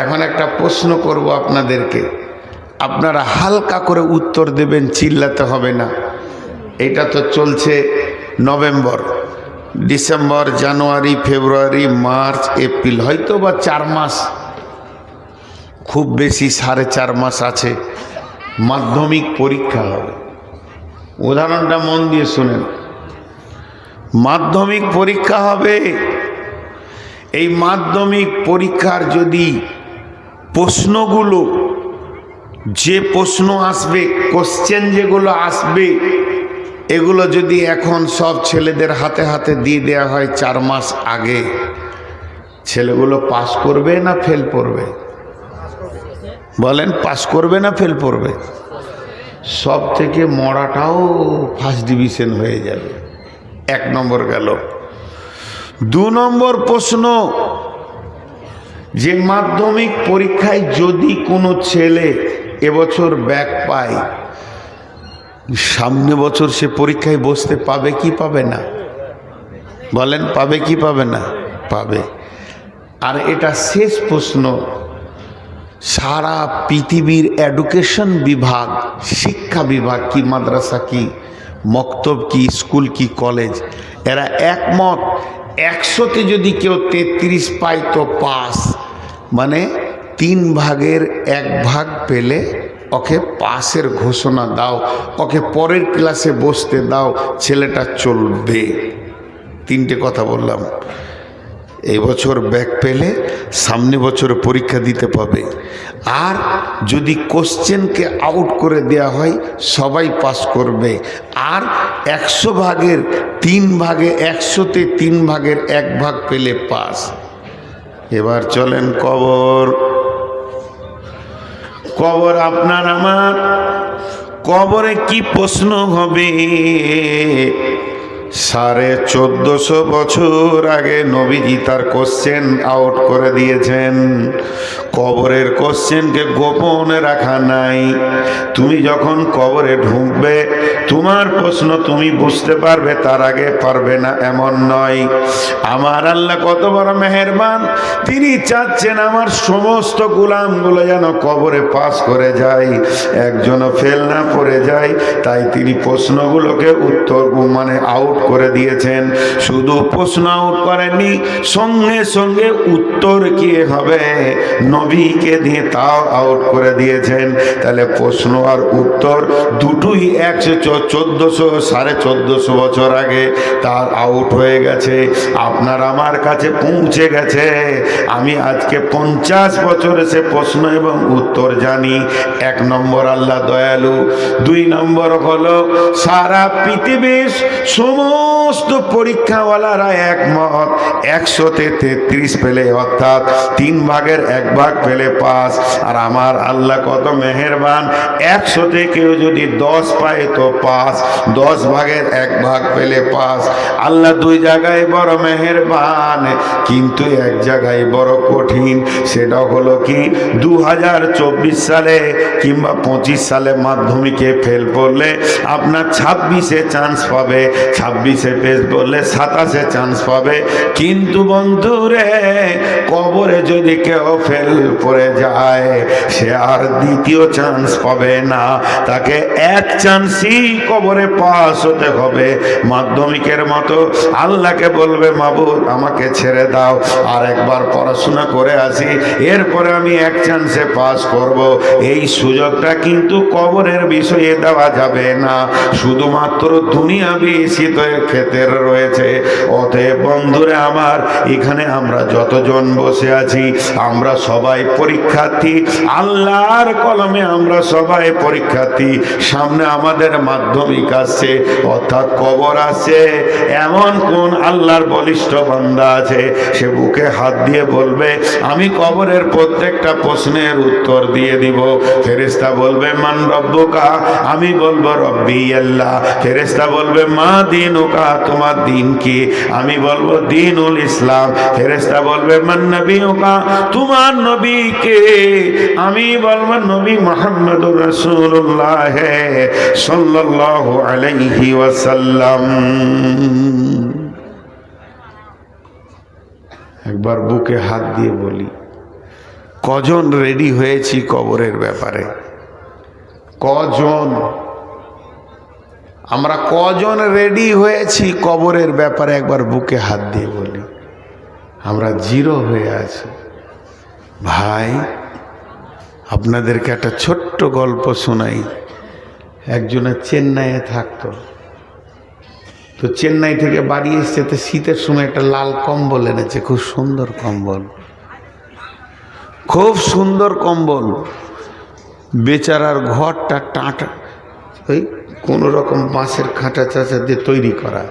Speaker 1: এখন একটা প্রশ্ন করব আপনাদেরকে, আপনারা হালকা করে উত্তর দেবেন, চিল্লাতে হবে না। এটা তো চলছে নভেম্বর, ডিসেম্বর, জানুয়ারি, ফেব্রুয়ারি, মার্চ, এপ্রিল, হয়তো বা 4 মাস, খুব বেশি 4.5 মাস আছে মাধ্যমিক পরীক্ষা হবে। উদাহরণটা মন দিয়ে শুনেন। মাধ্যমিক পরীক্ষা হবে। এই মাধ্যমিক পরীক্ষার যদি প্রশ্নগুলো, যে প্রশ্ন আসবে, কোশ্চেন যেগুলো আসবে, এগুলো যদি এখন সব ছেলেদের হাতে হাতে দিয়ে দেওয়া হয় 4 মাস আগে, ছেলেগুলো পাস করবে না ফেল করবে? বলেন, পাস করবে না ফেল করবে? সব থেকে মরাটাও ফার্স্ট ডিভিশন হয়ে যাবে। 1 নম্বর গেল। 2 নম্বর প্রশ্ন, যে মাধ্যমিক পরীক্ষায় যদি কোনো ছেলে এবছর ব্যাক পায়, সামনে বছর সে পরীক্ষায় বসতে পাবে কি পাবে না? বলেন, পাবে কি পাবে না? পাবে। আর এটা শেষ প্রশ্ন। সারা পৃথিবীর এডুকেশন বিভাগ, শিক্ষা বিভাগ কি, মাদ্রাসা কি, মক্তব কি, স্কুল কি, কলেজ, এরা একমত 100তে যদি কেউ 33 পায় তো পাস, মানে 3 ভাগের 1 ভাগ পেলে ওকে পাসের ঘোষণা দাও, ওকে পরের ক্লাসে বসতে দাও, ছেলেটা চলবে। 3টে কথা বললাম। এই বছর ব্যাক পেলে সামনে বছর পরীক্ষা দিতে পাবে। আর যদি কোশ্চেনকে আউট করে দেওয়া হয় সবাই পাস করবে। আর 100 ভাগের 3 ভাগে, 100তে 3 ভাগের 1 ভাগ পেলে পাস। এবার চলেন কবর। কবর আপনার আমার, কবরে কি প্রশ্ন হবে? 1450 বছর আগে নবীজি তার কোশ্চেন আউট করে দিয়েছেন। কবরের কোশ্চেনকে গোপনে রাখা নাই। তুমি যখন কবরে ঢুকবে তোমার প্রশ্ন তুমি বুঝতে পারবে, তার আগে পারবে না এমন নয়। আমার আল্লাহ কত বড় মেহেরবান, তিনি চাচ্ছেন আমার সমস্ত গোলামগুলো যেন কবরে পাস করে যায়, একজনও ফেল না পড়ে যায়। তাই তিনি প্রশ্নগুলোকে উত্তর মানে আউট করে দিয়েছেন। শুধু প্রশ্ন আউট করেননি, সঙ্গে সঙ্গে উত্তর কি হবে নবীকে দিয়ে তাও আউট করে দিয়েছেন। তাহলে প্রশ্ন আর উত্তর দুটোই 1450 বছর আগে তার আউট হয়ে গেছে, আপনার আমার কাছে পৌঁছে গেছে। আমি আজকে 50 বছর সে প্রশ্ন এবং উত্তর জানি। 1 নম্বর আল্লাহ দয়ালু, 2 নম্বর হলো সারা পৃথিবীর সমস্ত পরীক্ষাওয়ালারা একমত 100তে 33 পেলে, অর্থাৎ 3 ভাগের 1 ভাগ পেলে পাস। আর আমার আল্লাহ কত মেহেরবান, 100তে কেউ যদি 10 পায় তো পাস, 10 ভাগের 1 ভাগ পেলে পাস। আল্লাহ 2 জায়গায় বড় মেহেরবান, কিন্তু 1 জায়গায় বড় কঠিন। সেটা হলো কি, 2024 সালে কিংবা 25 সালে মাধ্যমিকে ফেল করলে আপনার 26-এ চান্স পাবে, 26-এ পেস করলে 27-এ চান্স পাবে। কিন্তু বন্ধুরে, কবরে যদি কেউ ফেল করে যায় সে আর দ্বিতীয় চান্স পাবে না, তাকে 1 চান্সই কবরে পাস হতে হবে। মাধ্যমিকের মতো আল্লাহকে বলবে, মাবুদ আমাকে ছেড়ে দাও, আর একবার পড়াশোনা করে আসি, এরপরে আমি 1 চান্সে পাস করব। এই সুযোগটা কিন্তু কবরের বিষয়ে দেওয়া যাবে না, শুধুমাত্র দুনিয়াবি শীতের ক্ষেত্রে রয়েছে। অতএব বন্ধুরে আমার, এখানে আমরা যতজন বসে আছি আমরা সবাই পরীক্ষার্থী, আল্লাহর কলমে আমরা সবাই পরীক্ষার্থী। সামনে আমাদের মাধ্যমিক আসছে, অর্থাৎ কবর আসছে। এমন কোন আল্লাহর বলিষ্ঠ বান্দা আছে সে বুকে হাত দিয়ে বলবে আমি কবরের প্রত্যেকটা প্রশ্নের উত্তর দিয়ে দিব? ফেরেশতা বলবে মান রব্বুকা, আমি বলবো রব্বি আল্লাহ। ফেরেশতা বলবে মা দীনুকা, তোমার দিন কি? আমি বলবো দীনুল ইসলাম। ফেরেশতা বলবে মান নবিয়ুকা, তোমার নবী কে? আমি বলবো নবী মুহাম্মদুর রাসূলুল্লাহ সাল্লাল্লাহু আলাইহি ওয়াসাল্লাম। একবার বুকে হাত দিয়ে বলি, কজন রেডি হয়েছি কবরের ব্যাপারে? কজন? আমরা কজন রেডি হয়েছি কবরের ব্যাপারে? একবার বুকে হাত দিয়ে বলি। আমরা 0 হয়ে আছি। ভাই, আপনাদেরকে একটা ছোট্ট গল্প শোনাই। একজনের চেন্নাইয়ে থাকতো, তো চেন্নাই থেকে বাড়ি এসছে, তো শীতের সময় একটা লাল কম্বল এনেছে, খুব সুন্দর কম্বল, খুব সুন্দর কম্বল। বেচারার ঘরটা টাটা, ওই কোনো রকম বাঁশের খাঁচা চাচা দিয়ে তৈরি করা,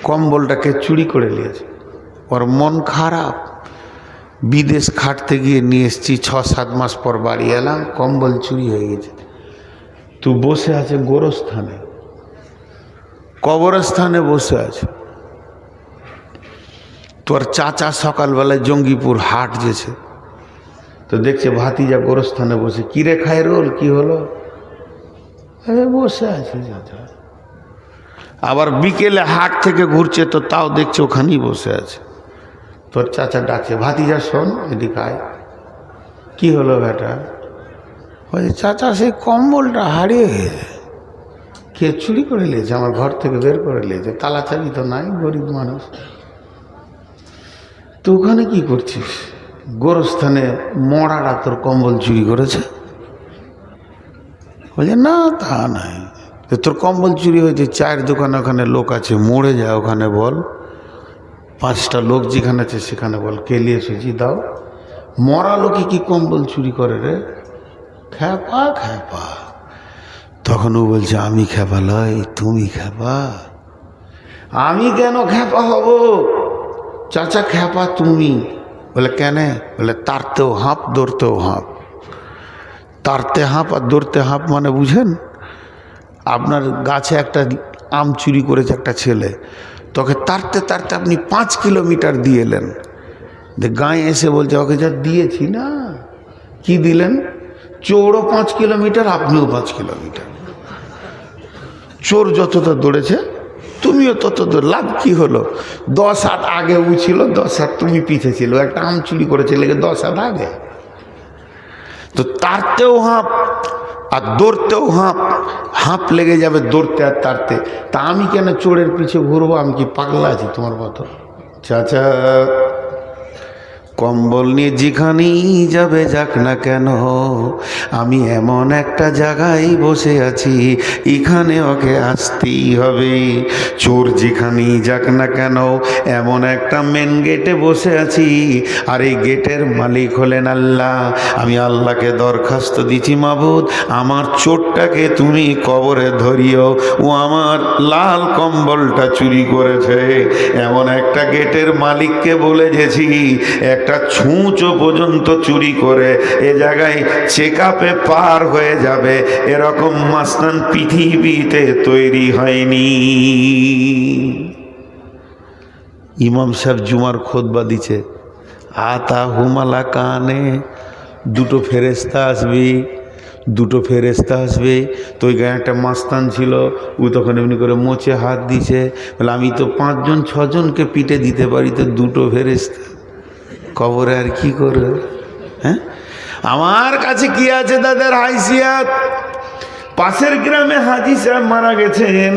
Speaker 1: কম্বলটাকে চুরি করে নিয়েছে। ওর মন খারাপ, বিদেশ খাটতে গিয়ে নিয়ে এসছি, 6-7 মাস পর বাড়ি এলাম, কম্বল চুরি হয়ে গেছে। তুই বসে আছে গোরস্থানে, কবরস্থানে বসে আছে। তোর চাচা সকালবেলায় জঙ্গিপুর হাট যেছে, তো দেখছে ভাতিজা গোরস্থানে বসে, কিরে খায়রুল, কি হলো? বসে আছি চাচা। আবার বিকেলে হাট থেকে ঘুরছে, তো তাও দেখছে ওখানেই বসে আছে। তোর চাচা ডাকছে, ভাতিজা শোন, এদিকে আয়। কি হলো বেটা? বলছে চাচা সেই কম্বলটা হারিয়ে গেছে, কে চুরি করে নিয়েছে, আমার ঘর থেকে বের করে নিয়েছে, তালা চাবি তো নাই, গরিব মানুষ। তো ওখানে কি করছিস? গোরস্থানে মরাটা তোর কম্বল চুরি করেছে। বলছে না তা নাই, তোর কম্বল চুরি হয়েছে, চায়ের দোকানে ওখানে লোক আছে, মরে যায় ওখানে বল, 5টা লোক যেখানে আছে সেখানে বল, কে নিয়ে এসেছি দাও। মরা লোকে কি কম্বল চুরি করে রে? খ্যাপা খ্যাপা। তখন ও বলছে, আমি খ্যাপা লয়, তুমি খ্যাপা। আমি কেন খ্যাপা হব? চাচা খ্যাপা তুমি। বলে কেন? বলে তারতেও হাঁপ, দৌড়তেও হাঁপ। তারতে হাঁপ আর দৌড়তে হাঁপ মানে বুঝেন? আপনার গাছে একটা আম চুরি করেছে একটা ছেলে, তোকে তারতে তারতে আপনি 5 কিলোমিটার দিয়ে এলেন, গায়ে এসে বলছে ওকে যা দিয়েছি না। কি দিলেন? চোরও 5 কিলোমিটার, আপনিও 5 কিলোমিটার। চোর যতটা দৌড়েছে তুমিও তত দৌড়, লাভ কি হলো? 10 হাত আগে ও ছিল, 10 হাত তুমি পিছিয়ে ছিল। একটা আম চুরি করেছে লেগে 10 হাত আগে। তো তারতেও হাঁপ আর দৌড়তেও হাঁপ, হাঁপ লেগে যাবে দৌড়তে আর তারতে। তা আমি কেন চোরের পিছে ঘুরবো? আমি কি পাগলা আছি তোমার মতো? চাচা কম্বল নিয়ে যেখানেই যাবে যাক না কেন, আমি এমন একটা জায়গায় বসে আছি, এখানে ওকে আসতেই হবে। চোর যেখানেই যাক না কেন, এমন একটা মেন গেটে বসে আছি, আর এই গেটের মালিক হলেন আল্লাহ। আমি আল্লাহকে দরখাস্ত দিচ্ছি, মাবুদ আমার চোরটাকে তুমি কবরে ধরিও, ও আমার লাল কম্বলটা চুরি করেছে। এমন একটা গেটের মালিককে বলে গেছি, একটা ছুঁচো পর্যন্ত চুরি করে এ জায়গায় চেকআপে পার হয়ে যাবে, এরকম মাস্তান পৃথিবীতে তৈরি হয়নি। ইমাম সাহেব জুমার খুতবা দিচ্ছে, আতা হুমালা কানে, 2টো ফেরেশতা আসবে, 2টো ফেরেশতা আসবে। তো ওই গায়ে একটা মাস্তান ছিল, ও তখন এমনি করে মোচে হাত দিছে, বলে আমি তো 5জন 6জনকে পিটে দিতে পারি, তো 2টো ফেরেশতা কবরে আর কি করবে? হ্যাঁ, আমার কাছে কি আছে তাদের হাইসিয়াত? পাশের গ্রামে হাজি সাহেব মারা গেছেন,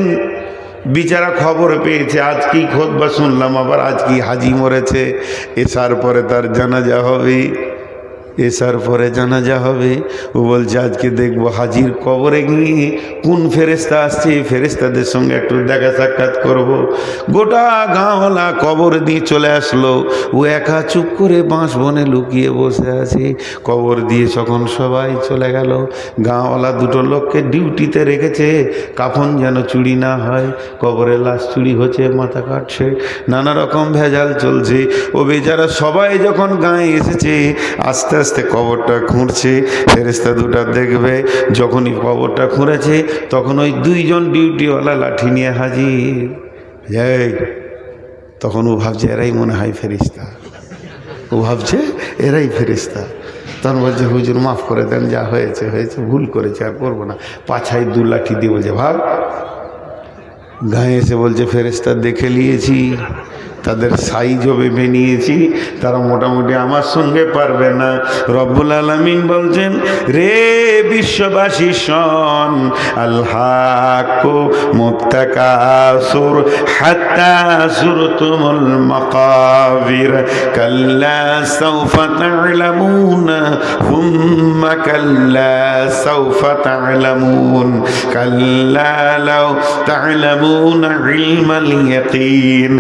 Speaker 1: বিচারা খবর পেয়েছে, আজ কি খুতবা শুনলাম, আবার আজ কি হাজি মরেছে, এসার পরে তার জানাজা হবে, এসার পরে জানাজা হবে। ও বলছে আজকে দেখবো হাজির কবরে গিয়ে কোন ফেরেশতা আসছে, ফেরেশতাদের সঙ্গে একটু দেখা সাক্ষাৎ করব। গোটা গাঁওয়ালা কবর দিয়ে চলে আসলো, ও একা চুপ করে বাঁশ বনে লুকিয়ে বসে আছে। কবর দিয়ে যখন সবাই চলে গেল, গাঁওয়ালা 2টো লোককে ডিউটিতে রেখেছে, কাফন যেন চুরি না হয়। কবরে লাশ চুরি হচ্ছে, মাথা কাটছে, নানা রকম ভেজাল চলছে। ও বেচারা সবাই যখন গায়ে এসেছে, আস্তে আস্তে কবরটা খুঁড়ছে, ফেরেশতা 2টা দেখবে। যখনই কবরটা খুঁড়েছে, তখন ওই 2জন ডিউটিওয়ালা লাঠি নিয়ে হাজির। এই তখন ও ভাবছে এরাই মনে হয় ফেরেশতা, ও ভাবছে এরাই ফেরেশতা। তখন বলছে হুজুর মাফ করে দেন, যা হয়েছে হয়েছে, ভুল করেছে, আর করবো না। পাছায় 2 লাঠি দিয়ে বলছে ভাগ। গায়ে এসে বলছে ফেরেশতা দেখে নিয়েছি, তাদের সাইজও ভেবে নিয়েছি, তারা মোটামুটি আমার সঙ্গে পারবে না। রব্বুল আলামিন বলছেন, রে বিশ্ববাসী শোন, আলহাকু মুত্তাকাসুর হাত্তা যুরতুমুল মাকাবির, কাল্লা সাওফা তা'লামুনা সুম্মা কাল্লা সাওফা তা'লামুন, কাল্লা লাউ তা'লামুনা ইলমাল ইয়াকিন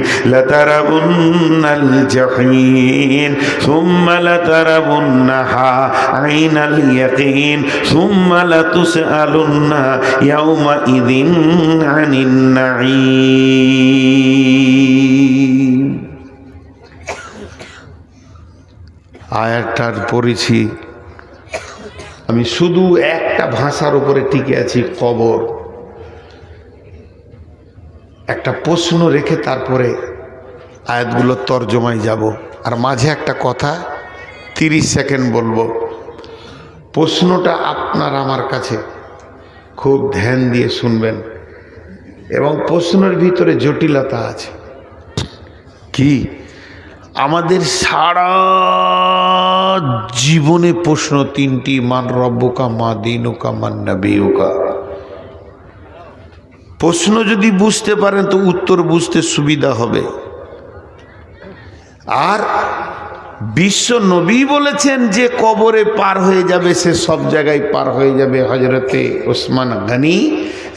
Speaker 1: لترون الجحيم ثم لترونها عين اليقين ثم لتسألن يومئذ عن النعيم। আয়াতটার পড়েছি আমি, শুধু একটা ভাষার উপরে টিকে আছি, কবর। একটা প্রশ্ন রেখে তারপরে আয়াতগুলোর তর্জমায় যাব। আর মাঝে একটা কথা, 30 সেকেন্ড বলবো। প্রশ্নটা আপনার আমার কাছে, খুব ধ্যান দিয়ে শুনবেন, এবং প্রশ্নের ভিতরে জটিলতা আছে। কি? আমাদের সারা জীবনে প্রশ্ন 3টি, মান রব্বুকা, মা দীনুকা, মান নবিয়ুকা। প্রশ্ন যদি বুঝতে পারেন তো উত্তর বুঝতে সুবিধা হবে। আর বিশ্ব নবী বলেছেন যে কবরে পার হয়ে যাবে, সে সব জায়গায় পার হয়ে যাবে। হযরতে ওসমান গনি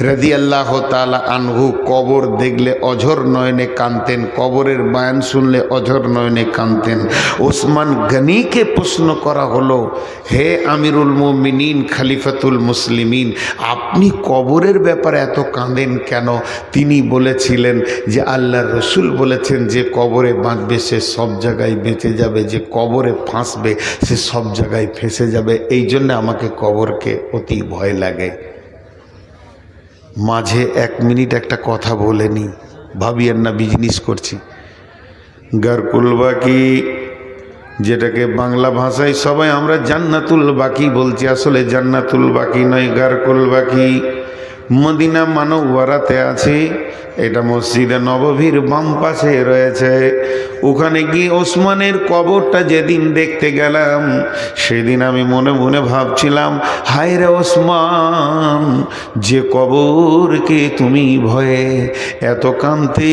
Speaker 1: রাদিয়াল্লাহু তাআলা আনহু কবর দেখলে অঝর নয়নে কাঁদতেন, কবরের বয়ান শুনলে অঝর নয়নে কাঁদতেন। ওসমান গনিকে প্রশ্ন করা হলো, হে আমিরুল মুমিনিন, খলিফাতুল মুসলিমিন, আপনি কবরের ব্যাপারে এত কাঁদেন কেন? তিনি বলেছিলেন যে আল্লাহর রসুল বলেছেন যে কবরে বাঁচবে সে সব জায়গায় বেঁচে যাবে, যে কবরে ফাঁসবে সে সব জায়গায় ফেঁসে যাবে। এই জন্য আমাকে কবরকে অতি ভয় লাগে। মাঝে 1 মিনিট একটা কথা বলে নি, ভাবিয়েন না বিজনেস করছি। গারকুল বাকি, যেটাকে বাংলা ভাষায় সবাই আমরা জান্নাতুল বাকি বলছি, আসলে জান্নাতুল বাকি নয়, গারকুল বাকি। মদিনা মানওয়ারাতে আছে, এটা মসজিদে নববীর বাম পাশে রয়েছে। ওখানে গিয়ে ওসমানের কবরটা যেদিন দেখতে গেলাম, সেদিন আমি মনে মনে ভাবছিলাম, হায় রে ওসমান, যে কবরকে তুমি ভয়ে এত কাঁদতে,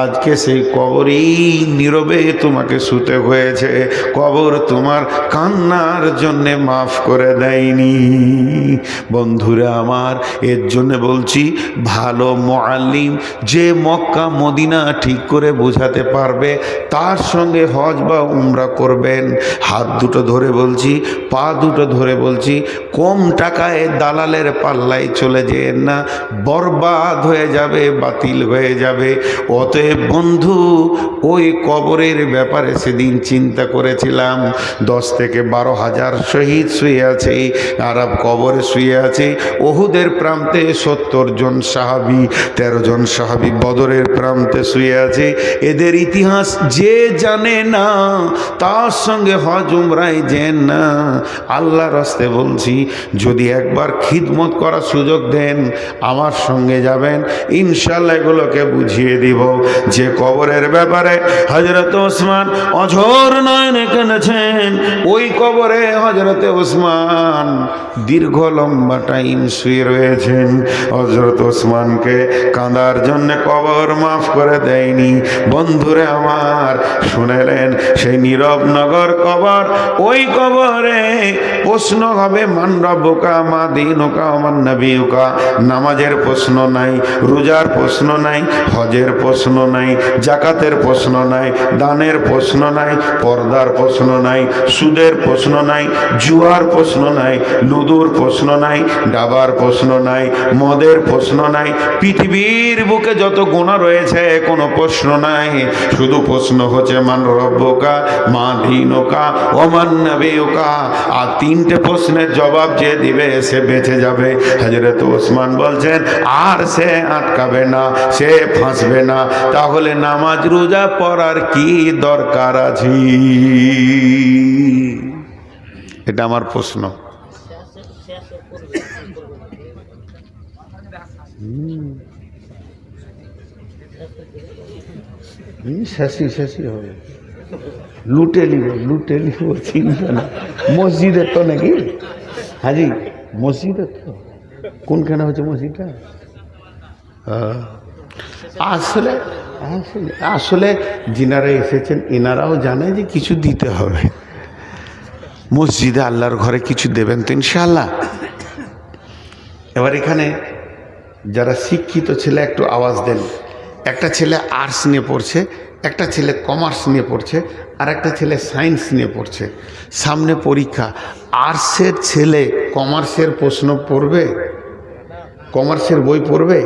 Speaker 1: আজকে সেই কবরেই নীরবে তোমাকে শুতে হয়েছে। কবর তোমার কান্নার জন্যে মাফ করে দেয়নি। বন্ধুরা আমার, এর জন্য বলছি, ভালো মুআল্লিম যে মক্কা মদিনা ঠিক করে বোঝাতে পারবে, তার সঙ্গে হজ বা উমরা করবেন। হাত দুটো ধরে বলছি, পা দুটো ধরে বলছি, কম টাকায় দালালের পাল্লায় চলে যেন না, বরবাদ হয়ে যাবে, বাতিল হয়ে যাবে। অতএব বন্ধু, ওই কবরের ব্যাপারে সেদিন চিন্তা করেছিলাম। 10 থেকে 12 হাজার শহীদ শুয়ে আছে, আরব কবরে শুয়ে আছে। ওহুদের প্রান্তে 70 জন সাহাবী, 13 জন সাহাবী বদরের প্রান্তে শুয়ে আছে। এদের ইতিহাস যে জানে না, তার সঙ্গে হজ উমরায় যেন না। আল্লাহর রাস্তে বলছি, যদি একবার খিদমত করার সুযোগ দেন, আমার সঙ্গে যাবেন, ইনশাআল্লাহ এগুলোকে বুঝিয়ে দিব। যে কবরের ব্যাপারে হযরত ওসমান অঝর নয়নে কেঁদেছেন, ওই কবরে হযরতে ওসমান দীর্ঘ লম্বা টাইম শুয়ে রয়েছেন। হযরত ওসমানকে কাঁদার জন্য কবর মাফ করে দেয়নি। বন্ধুরে আমার, শুনেলেন, সেই নীরব নগর কবর, ওই কবরে প্রশ্ন হবে, মান রব্বুকা, মা দীনুকা, মান নবিয়ুকা। নামাজের প্রশ্ন নাই, রোজার প্রশ্ন নাই, হজের প্রশ্ন নাই, জাকাতের প্রশ্ন নাই, দানের প্রশ্ন নাই, পর্দার প্রশ্ন নাই, সুদের প্রশ্ন নাই, জুয়ার প্রশ্ন নাই, লুদুর প্রশ্ন নাই, ডাবার প্রশ্ন নাই, মদের প্রশ্ন নাই। পৃথিবীর বুকে যত গুনাহ রয়েছে কোনো প্রশ্ন নাই। শুধু প্রশ্ন হচ্ছে মান রব্বুকা, মা দীনুকা, ওয়া মান নবিয়ুকা। আর 3টে প্রশ্নের জবাব যে দিবে সে বেঁচে যাবে। হযরত ওসমান বলছেন, আর সে আটকাবে না, সে ফাঁসবে না। তাহলে নামাজ রোজা পড়ার কি দরকার আছে? এটা আমার প্রশ্ন। শেষই হবে, লুটে নিব চিন্তা না। মসজিদের তো নাকি হাজি, মসজিদের তো কোনখানে হচ্ছে মসজিদটা? আসলে আসলে আসলে যিনারা এসেছেন এনারাও জানে যে কিছু দিতে হবে। মসজিদে আল্লাহর ঘরে কিছু দেবেন তো ইনশাআল্লাহ। এবার এখানে যারা শিক্ষিত ছেলে একটু আওয়াজ দেন। একটা ছেলে আর্টস নিয়ে পড়ছে, একটা ছেলে কমার্স নিয়ে পড়ছে, আর একটা ছেলে সায়েন্স নিয়ে পড়ছে। সামনে পরীক্ষা, আর্টসের ছেলে কমার্সের প্রশ্ন পড়বে, কমার্সের বই পড়বে,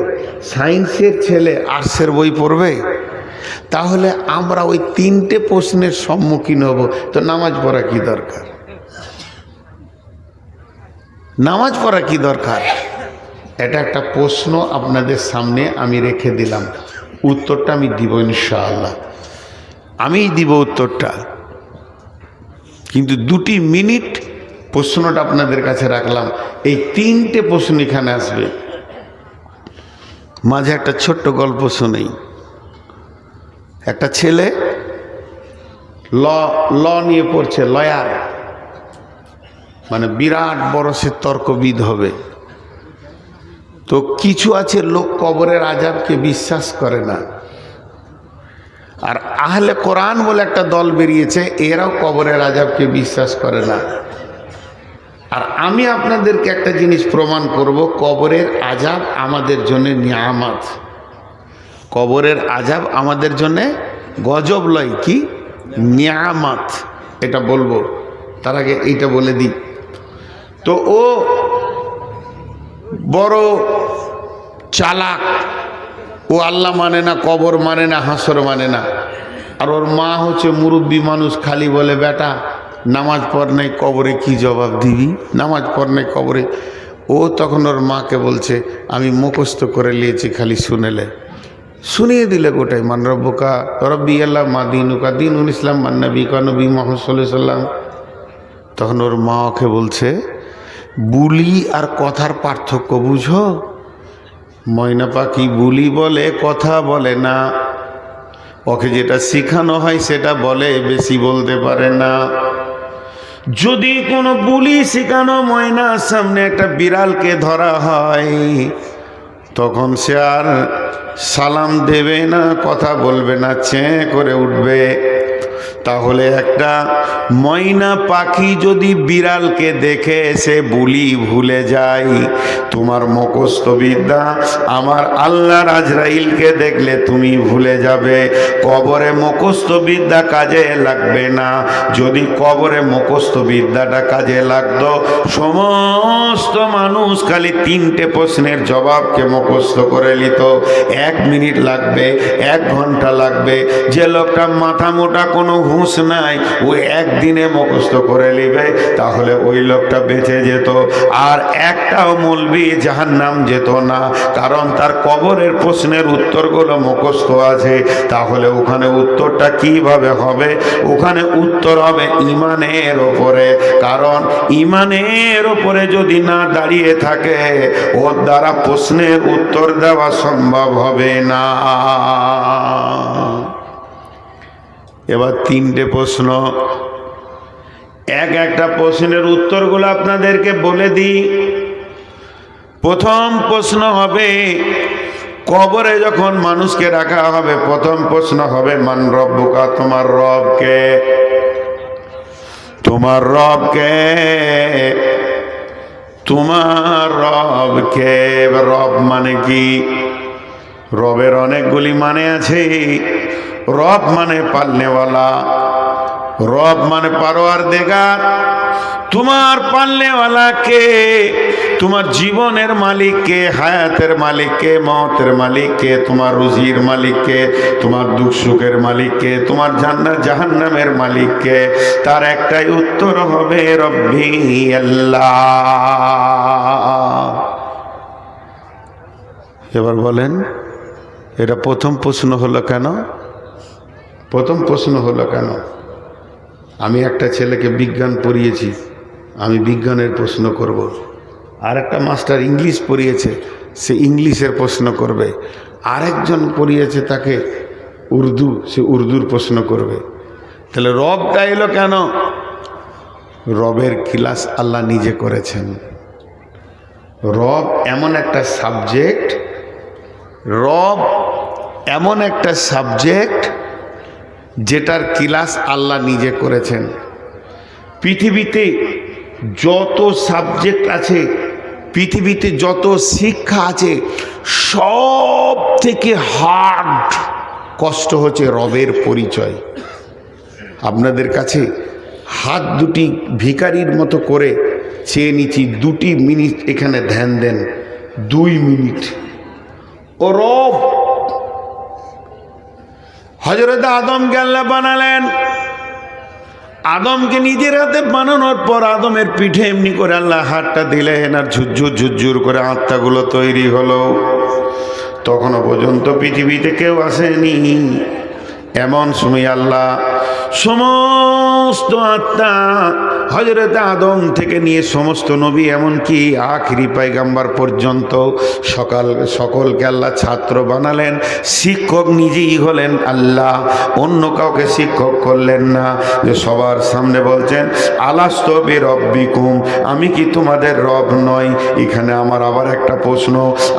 Speaker 1: সায়েন্সের ছেলে আর্টসের বই পড়বে। তাহলে আমরা ওই 3টে প্রশ্নের সম্মুখীন হব। তো নামাজ পড়া কি দরকার? নামাজ পড়া কি দরকার? এটা একটা প্রশ্ন আপনাদের সামনে আমি রেখে দিলাম। উত্তরটা আমি দিব ইনশাআল্লাহ, আমিই দিব উত্তরটা। কিন্তু 2 মিনিট প্রশ্নটা আপনাদের কাছে রাখলাম। এই 3টে প্রশ্ন এখানে আসবে। মাঝে একটা ছোট্ট গল্প শুনেই। একটা ছেলে ল নিয়ে পড়ছে, লয়ার, মানে বিরাট বড় সে তর্কবিদ হবে। তো কিছু আছে লোক কবরের আযাবকে বিশ্বাস করে না, আর আহলে কোরআন বলে একটা দল বেরিয়েছে, এরাও কবরের আযাবকে বিশ্বাস করে না। আর আমি আপনাদেরকে একটা জিনিস প্রমাণ করব, কবরের আযাব আমাদের জন্য নিয়ামত। কবরের আযাব আমাদের জন্য গজব লয়, কি নিয়ামত, এটা বলবো। তার আগে এইটা বলে দিই। তো ও বড় চালাক, ও আল্লাহ মানে না, কবর মানে না, হাসর মানে না। আর ওর মা হচ্ছে মুরব্বী মানুষ, খালি বলে বেটা নামাজ পড় নাই, কবরে কি জবাব দিবি, নামাজ পড় নাই কবরে। ও তখন ওর মাকে বলছে আমি মুখস্থ করে নিয়েছি, খালি শুনেলে, শুনিয়ে দিলে গোটাই। মান রব্বুকা রব্বি আল্লাহ মা দিনুকা দিনুল ইসলাম মান নবী কা নবী মুহাম্মদ সাল্লাল্লাহু আলাইহি ওয়াসাল্লাম। তখন ওর মা ওকে বলছে বুলি আর কথার পার্থক্য বুঝো? ময়না পাখি বুলি বলে, কথা বলে না। ওকে যেটা শেখানো হয় সেটা বলে, বেশি বলতে পারে না। যদি কোনো বুলি শেখানো ময়নার সামনে একটা বিড়ালকে ধরা হয়, তখন সে আর সালাম দেবে না, কথা বলবে না, চেঁ করে উঠবে। তাহলে একটা ময়না পাখি যদি বিড়ালকে দেখে সে বুলি ভুলে যায়, তোমার মুখস্থ বিদ্যা আমার আল্লাহর আজরাইলকে দেখলে তুমি ভুলে যাবে। কবরে মুখস্থ বিদ্যা কাজে লাগবে না। যদি কবরে মুখস্থ বিদ্যাটা কাজে লাগতো, সমস্ত মানুষ খালি 3টে প্রশ্নের জবাবকে মুখস্থ করে নিত। 1 মিনিট লাগবে, 1 ঘন্টা লাগবে। যে লোকটা মাথা মোটা, কোনো হুঁশ নাই, ও একদিনে মুখস্থ করে নিবে, তাহলে ওই লোকটা বেঁচে যেত। আর একটাও মৌলবি জাহান্নাম যেত না, কারণ তার কবরের প্রশ্নের উত্তরগুলো মুখস্থ আছে। তাহলে ওখানে উত্তরটা কিভাবে হবে? ওখানে উত্তর হবে ইমানের ওপরে, কারণ ইমানের ওপরে যদি না দাঁড়িয়ে থাকে, ওর দ্বারা প্রশ্নের উত্তর দেওয়া সম্ভব হবে না। এবার 3টে প্রশ্ন, একটা প্রশ্নের উত্তরগুলো আপনাদেরকে বলে দিই। প্রথম প্রশ্ন হবে, কবরে যখন মানুষকে রাখা হবে, প্রথম প্রশ্ন হবে মান রব্বুকা, তোমার রব কে? তোমার রব কে? তোমার রব কে? রব মানে কি? রবের অনেকগুলি মানে আছে। রব মানে পালনেওয়ালা, রব মানে পারওয়ারদিগার। তোমার পালনেওয়ালা কে? তোমার জীবনের মালিক কে? হায়াতের মালিক কে? মওতের মালিক কে? তোমার রুজির মালিক কে? তোমার দুঃখ সুখের মালিক কে? তোমার জান্নাত জাহান্নামের মালিক কে? তার একটাই উত্তর হবে রব্বি আল্লাহ। এবার বলেন, এটা প্রথম প্রশ্ন হলো কেন? প্রথম প্রশ্ন হলো কেন? আমি একটা ছেলেকে বিজ্ঞান পড়িয়েছি, আমি বিজ্ঞানের প্রশ্ন করব। আর একটা মাস্টার ইংলিশ পড়িয়েছে, সে ইংলিশের প্রশ্ন করবে। আরেকজন পড়িয়েছে তাকে উর্দু, সে উর্দুর প্রশ্ন করবে। তাহলে রবটা এলো কেন? রবের ক্লাস আল্লাহ নিজে করেছেন। রব এমন একটা সাবজেক্ট, রব এমন একটা সাবজেক্ট যেটার ক্লাস আল্লাহ নিজে করেছেন। পৃথিবীতে যত সাবজেক্ট আছে, পৃথিবীতে যত শিক্ষা আছে, সব থেকে হার্ড কষ্ট হচ্ছে রবের পরিচয়। আপনাদের কাছে হাত দুটি ভিখারির মতো করে চেয়ে নিচ্ছি, 2 মিনিট এখানে ধ্যান দেন। 2 মিনিট। ও রব, হযরত আদমকে আল্লাহ বানালেন। আদমকে নিজের হাতে বানানোর পর আদমের পিঠে এমনি করে আল্লাহ হাতটা দিলেন, আর ঝুরঝুর ঝুরঝুর করে আত্মাগুলো তৈরি হলো। তখনও পর্যন্ত পৃথিবীতে কেউ আসেনি। এমন সময় আল্লাহ সমস্ত সমস্ত আত্মা হযরত আদম থেকে নিয়ে সমস্ত নবী এমনকি আখিরি পয়গম্বর পর্যন্ত সকলকে আল্লাহ ছাত্র বানালেন। শিক্ষক নিজেই হলেন আল্লাহ, অন্য কাউকে শিক্ষক করলেন না। যে সবার সামনে বলছেন আলাস্তু বিরব্বিকুম, আমি কি তোমাদের রব নই? এখানে আমার আবার একটা প্রশ্ন,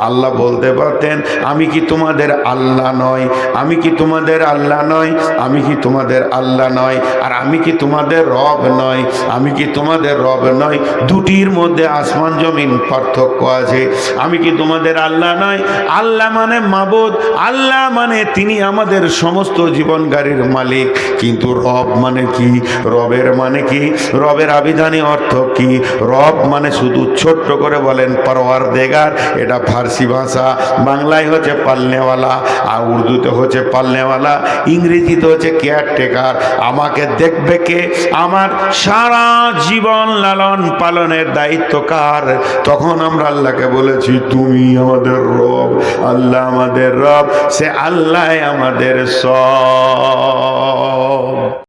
Speaker 1: আল্লাহ বলতে পারতেন আমি কি তোমাদের আল্লাহ নয়, আমি কি তোমাদের আল্লাহ নয়, আমি কি তোমাদের আল্লাহ নয়, আর আমি কি তোমাদের রব নয়, আমি কি তোমাদের রব নয়। দুটির মধ্যে আসমান জমিন পার্থক্য আছে। আমি কি তোমাদের আল্লাহ নয়, আল্লাহ মানে মাবুদ, আল্লাহ মানে তিনি আমাদের সমস্ত জীবন গাড়ির মালিক। কিন্তু রব মানে কি? রবের মানে কি? রবের আবিধানিক অর্থ কি? রব মানে শুধু ছোট্ট করে বলেন পরওয়ারদিগার, এটা ফার্সি ভাষা, বাংলায় হচ্ছে পালনেওয়ালা, আর উর্দুতে হচ্ছে পালনেওয়ালা, ইংরেজিতে হচ্ছে কেয়ারটেকার। আমাকে দেখবে কে? আমার সারা জীবন লালন পালনের দায়িত্ব কার? তখন আমরা আল্লাহকে বলেছি তুমি আমাদের রব, আল্লাহ আমাদের রব, সে আল্লাহ আমাদের সব।